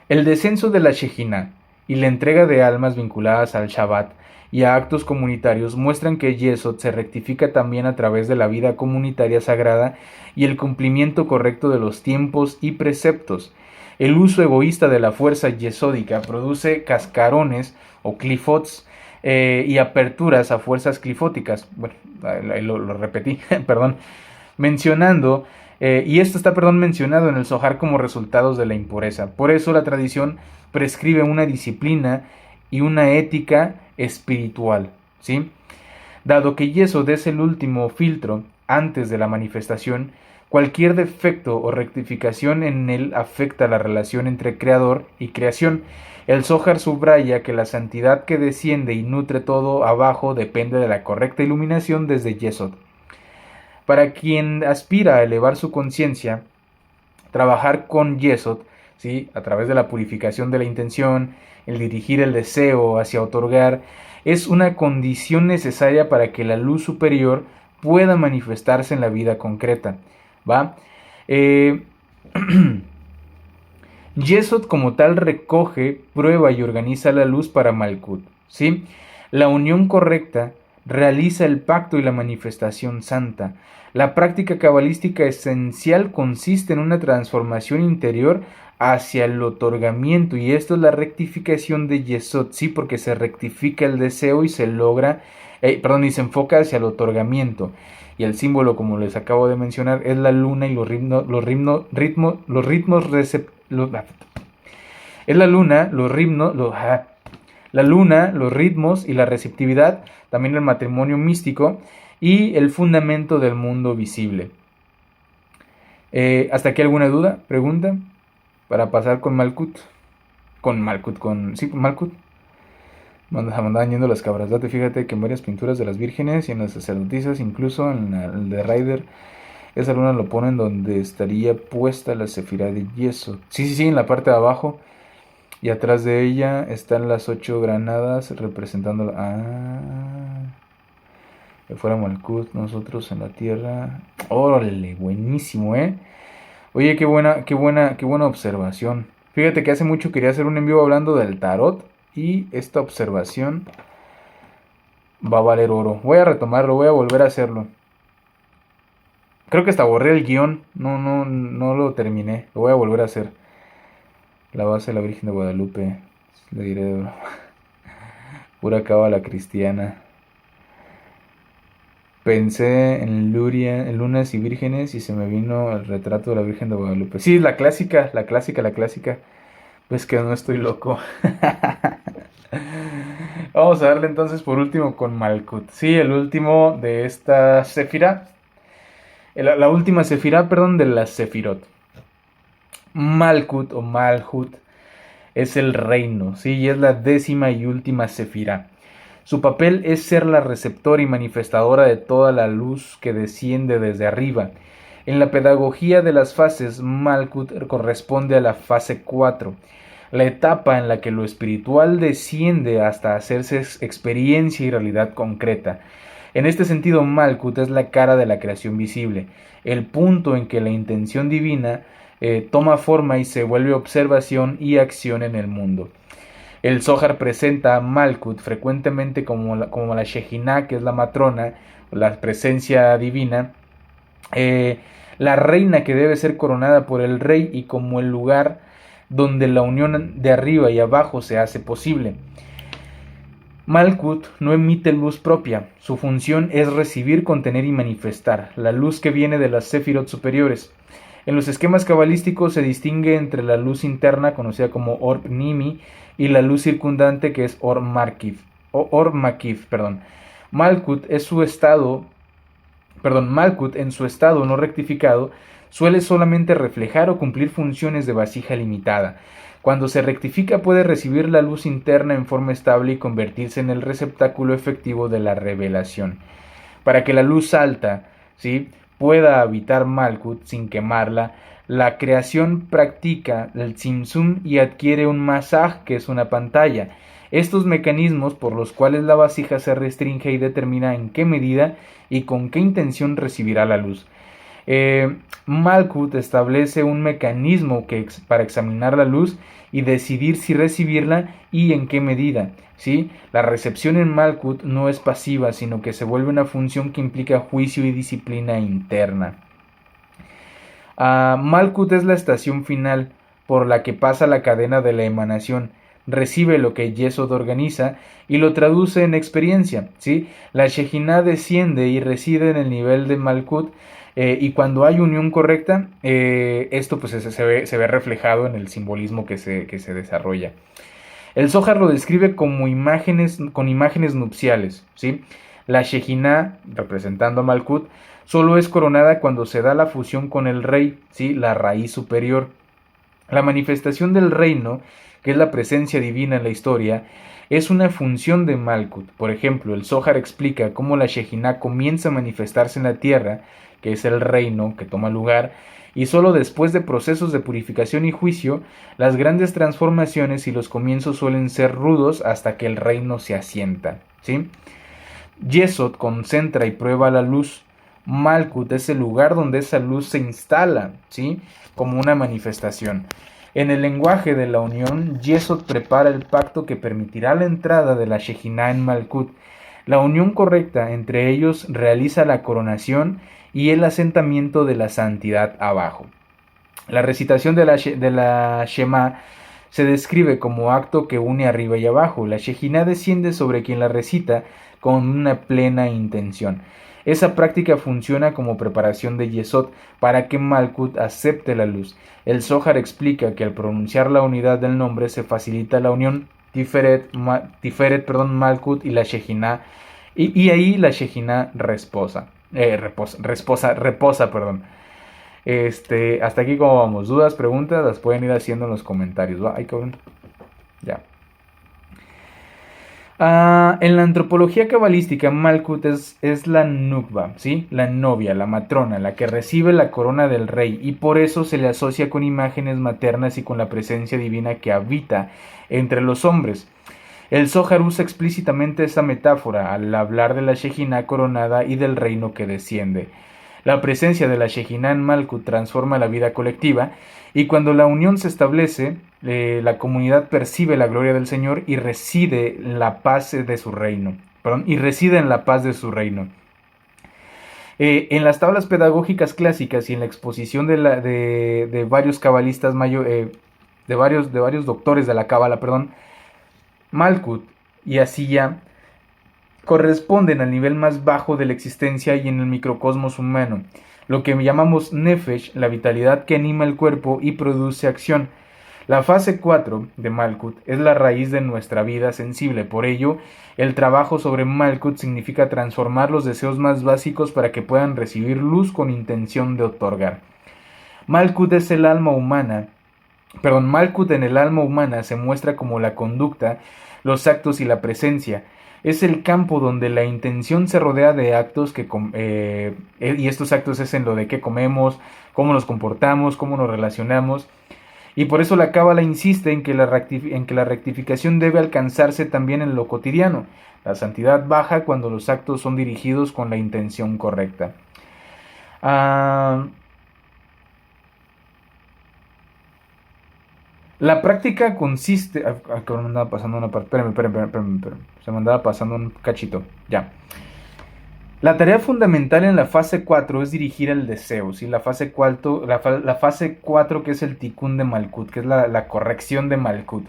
descenso de la Shejina y la entrega de almas vinculadas al Shabbat y a actos comunitarios muestran que Yesod se rectifica también a través de la vida comunitaria sagrada y el cumplimiento correcto de los tiempos y preceptos. El uso egoísta de la fuerza yesódica produce cascarones o clifots y aperturas a fuerzas clifóticas. Bueno, lo repetí, perdón. Mencionando, y esto está, mencionado en el Zohar como resultados de la impureza. Por eso la tradición prescribe una disciplina y una ética espiritual, ¿sí? Dado que Yesod es el último filtro antes de la manifestación, cualquier defecto o rectificación en él afecta la relación entre creador y creación. El Zohar subraya que la santidad que desciende y nutre todo abajo depende de la correcta iluminación desde Yesod. Para quien aspira a elevar su conciencia, trabajar con Yesod, ¿sí? A través de la purificación de la intención, el dirigir el deseo hacia otorgar, es una condición necesaria para que la luz superior pueda manifestarse en la vida concreta, ¿va? Yesod como tal recoge, prueba y organiza la luz para Malkut, ¿sí? La unión correcta realiza el pacto y la manifestación santa. La práctica cabalística esencial consiste en una transformación interior hacia el otorgamiento, y esto es la rectificación de Yesod, sí, porque se rectifica el deseo y se logra, y se enfoca hacia el otorgamiento. Y el símbolo, como les acabo de mencionar, es la luna y es la luna, la luna, los ritmos y la receptividad, también el matrimonio místico y el fundamento del mundo visible. ¿Hasta aquí alguna duda? ¿Pregunta? Para pasar con Malkut. Con Malkut. Andaban yendo las cabras. Date, fíjate que en varias pinturas de las vírgenes y en las sacerdotisas, incluso en el de Ryder, esa luna lo ponen donde estaría puesta la sefirá de yeso. Sí, en la parte de abajo. Y atrás de ella están las 8 granadas representando... que fuera Malkut, nosotros en la tierra. Órale, buenísimo, ¿eh? Oye, qué buena observación. Fíjate que hace mucho quería hacer un en vivo hablando del tarot, y esta observación va a valer oro. Voy a retomarlo, voy a volver a hacerlo. Creo que hasta borré el guión, no lo terminé. Lo voy a volver a hacer. La base de la Virgen de Guadalupe, le diré de broma. Pura cábala cristiana. Pensé en Luria, en lunas y vírgenes, y se me vino el retrato de la Virgen de Guadalupe. Sí, la clásica. Pues que no estoy loco. Vamos a darle entonces por último con Malkut. Sí, el último de esta sefirá. La última sefirá, de la sefirot. Malkut o Malhut es el reino, ¿sí? Y es la 10ª y última sefirá. Su papel es ser la receptora y manifestadora de toda la luz que desciende desde arriba. En la pedagogía de las fases, Malkut corresponde a la fase 4, la etapa en la que lo espiritual desciende hasta hacerse experiencia y realidad concreta. En este sentido, Malkut es la cara de la creación visible, el punto en que la intención divina toma forma y se vuelve observación y acción en el mundo. El Zohar presenta a Malkut frecuentemente como la Shejinah, que es la matrona, la presencia divina, la reina que debe ser coronada por el rey, y como el lugar donde la unión de arriba y abajo se hace posible. Malkut no emite luz propia, su función es recibir, contener y manifestar la luz que viene de las sefirot superiores. En los esquemas cabalísticos se distingue entre la luz interna, conocida como Or Nimi, y la luz circundante, que es Or Makif. Malkut es su estado, Malkut en su estado no rectificado suele solamente reflejar o cumplir funciones de vasija limitada. Cuando se rectifica puede recibir la luz interna en forma estable y convertirse en el receptáculo efectivo de la revelación. Para que la luz alta, ¿sí?, pueda habitar Malkut sin quemarla, la creación practica el Tzimtzum y adquiere un masaj, que es una pantalla. Estos mecanismos por los cuales la vasija se restringe y determina en qué medida y con qué intención recibirá la luz. Malkut establece un mecanismo para examinar la luz y decidir si recibirla y en qué medida. ¿Sí? La recepción en Malkut no es pasiva, sino que se vuelve una función que implica juicio y disciplina interna. Malkut es la estación final por la que pasa la cadena de la emanación. Recibe lo que Yesod organiza y lo traduce en experiencia, ¿sí? La Shejinah desciende y reside en el nivel de Malkut, y cuando hay unión correcta, esto pues se ve reflejado en el simbolismo que se desarrolla. El Zohar lo describe como con imágenes nupciales, ¿sí? La Shejinah, representando a Malkut, solo es coronada cuando se da la fusión con el rey, ¿sí?, la raíz superior. La manifestación del reino, que es la presencia divina en la historia, es una función de Malkut. Por ejemplo, el Zohar explica cómo la Shejinah comienza a manifestarse en la tierra, que es el reino que toma lugar, y solo después de procesos de purificación y juicio, las grandes transformaciones y los comienzos suelen ser rudos hasta que el reino se asienta, ¿sí? Yesod concentra y prueba la luz. Malkut es el lugar donde esa luz se instala, ¿sí?, como una manifestación. En el lenguaje de la unión, Yesod prepara el pacto que permitirá la entrada de la Shejinah en Malkut. La unión correcta entre ellos realiza la coronación y el asentamiento de la santidad abajo. La recitación de la Shema se describe como acto que une arriba y abajo. La Shejinah desciende sobre quien la recita con una plena intención. Esa práctica funciona como preparación de Yesod para que Malkut acepte la luz. El Zohar explica que al pronunciar la unidad del nombre se facilita la unión Tiferet, Malkut y la Shejinah, y ahí la Shejinah reposa. Hasta aquí como vamos. Dudas, preguntas, las pueden ir haciendo en los comentarios, ¿va? Ay, cabrón. Ya. En la antropología cabalística, Malkut es la nukba, ¿sí?, la novia, la matrona, la que recibe la corona del rey, y por eso se le asocia con imágenes maternas y con la presencia divina que habita entre los hombres. El Zohar usa explícitamente esa metáfora al hablar de la Shejinah coronada y del reino que desciende. La presencia de la Shejinah en Malkut transforma la vida colectiva, y cuando la unión se establece, la comunidad percibe la gloria del Señor y reside en la paz de su reino. En las tablas pedagógicas clásicas y en la exposición de varios cabalistas de varios doctores de la cábala, Malkut y Asiya corresponden al nivel más bajo de la existencia y en el microcosmos humano, lo que llamamos Nefesh, la vitalidad que anima el cuerpo y produce acción. La fase 4 de Malkut es la raíz de nuestra vida sensible. Por ello, el trabajo sobre Malkut significa transformar los deseos más básicos para que puedan recibir luz con intención de otorgar. Malkut en el alma humana se muestra como la conducta, los actos y la presencia. Es el campo donde la intención se rodea de actos y estos actos es en lo de qué comemos, cómo nos comportamos, cómo nos relacionamos. Y por eso la cábala insiste en que la rectificación debe alcanzarse también en lo cotidiano. La santidad baja cuando los actos son dirigidos con la intención correcta. La práctica consiste... me andaba pasando una parte. Espérame. Se me andaba pasando un cachito. Ya. La tarea fundamental en la fase 4 es dirigir el deseo, ¿sí? La fase 4 que es el tikkun de Malkut, que es la corrección de Malkut.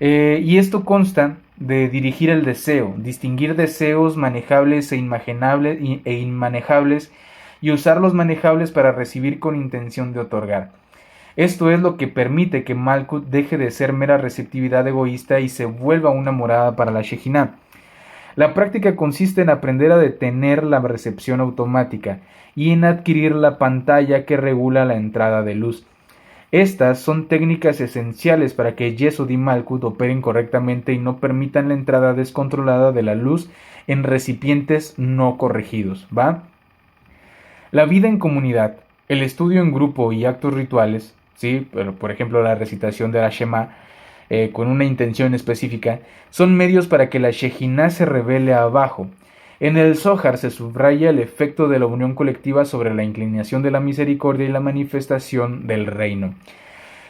Y esto consta de dirigir el deseo, distinguir deseos manejables e inmanejables, y usar los manejables para recibir con intención de otorgar. Esto es lo que permite que Malkuth deje de ser mera receptividad egoísta y se vuelva una morada para la Shejinah. La práctica consiste en aprender a detener la recepción automática y en adquirir la pantalla que regula la entrada de luz. Estas son técnicas esenciales para que Yesod y Malkuth operen correctamente y no permitan la entrada descontrolada de la luz en recipientes no corregidos, ¿va? La vida en comunidad, el estudio en grupo y actos rituales, ¿sí? Pero, por ejemplo, la recitación de la Shema, con una intención específica, son medios para que la Shejinah se revele abajo. En el Zohar se subraya el efecto de la unión colectiva sobre la inclinación de la misericordia y la manifestación del reino.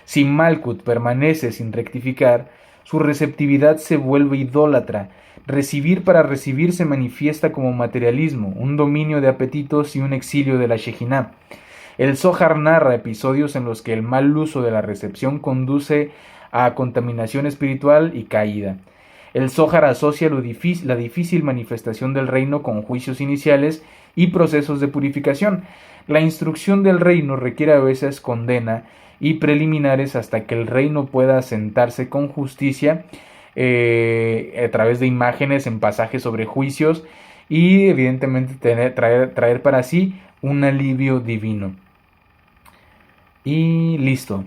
Si Malkuth permanece sin rectificar, su receptividad se vuelve idólatra. Recibir para recibir se manifiesta como materialismo, un dominio de apetitos y un exilio de la Shejinah. El Zohar narra episodios en los que el mal uso de la recepción conduce a contaminación espiritual y caída. El Zohar asocia la difícil manifestación del reino con juicios iniciales y procesos de purificación. La instrucción del reino requiere a veces condena y preliminares hasta que el reino pueda asentarse con justicia, a través de imágenes en pasajes sobre juicios y evidentemente traer para sí un alivio divino. Y listo.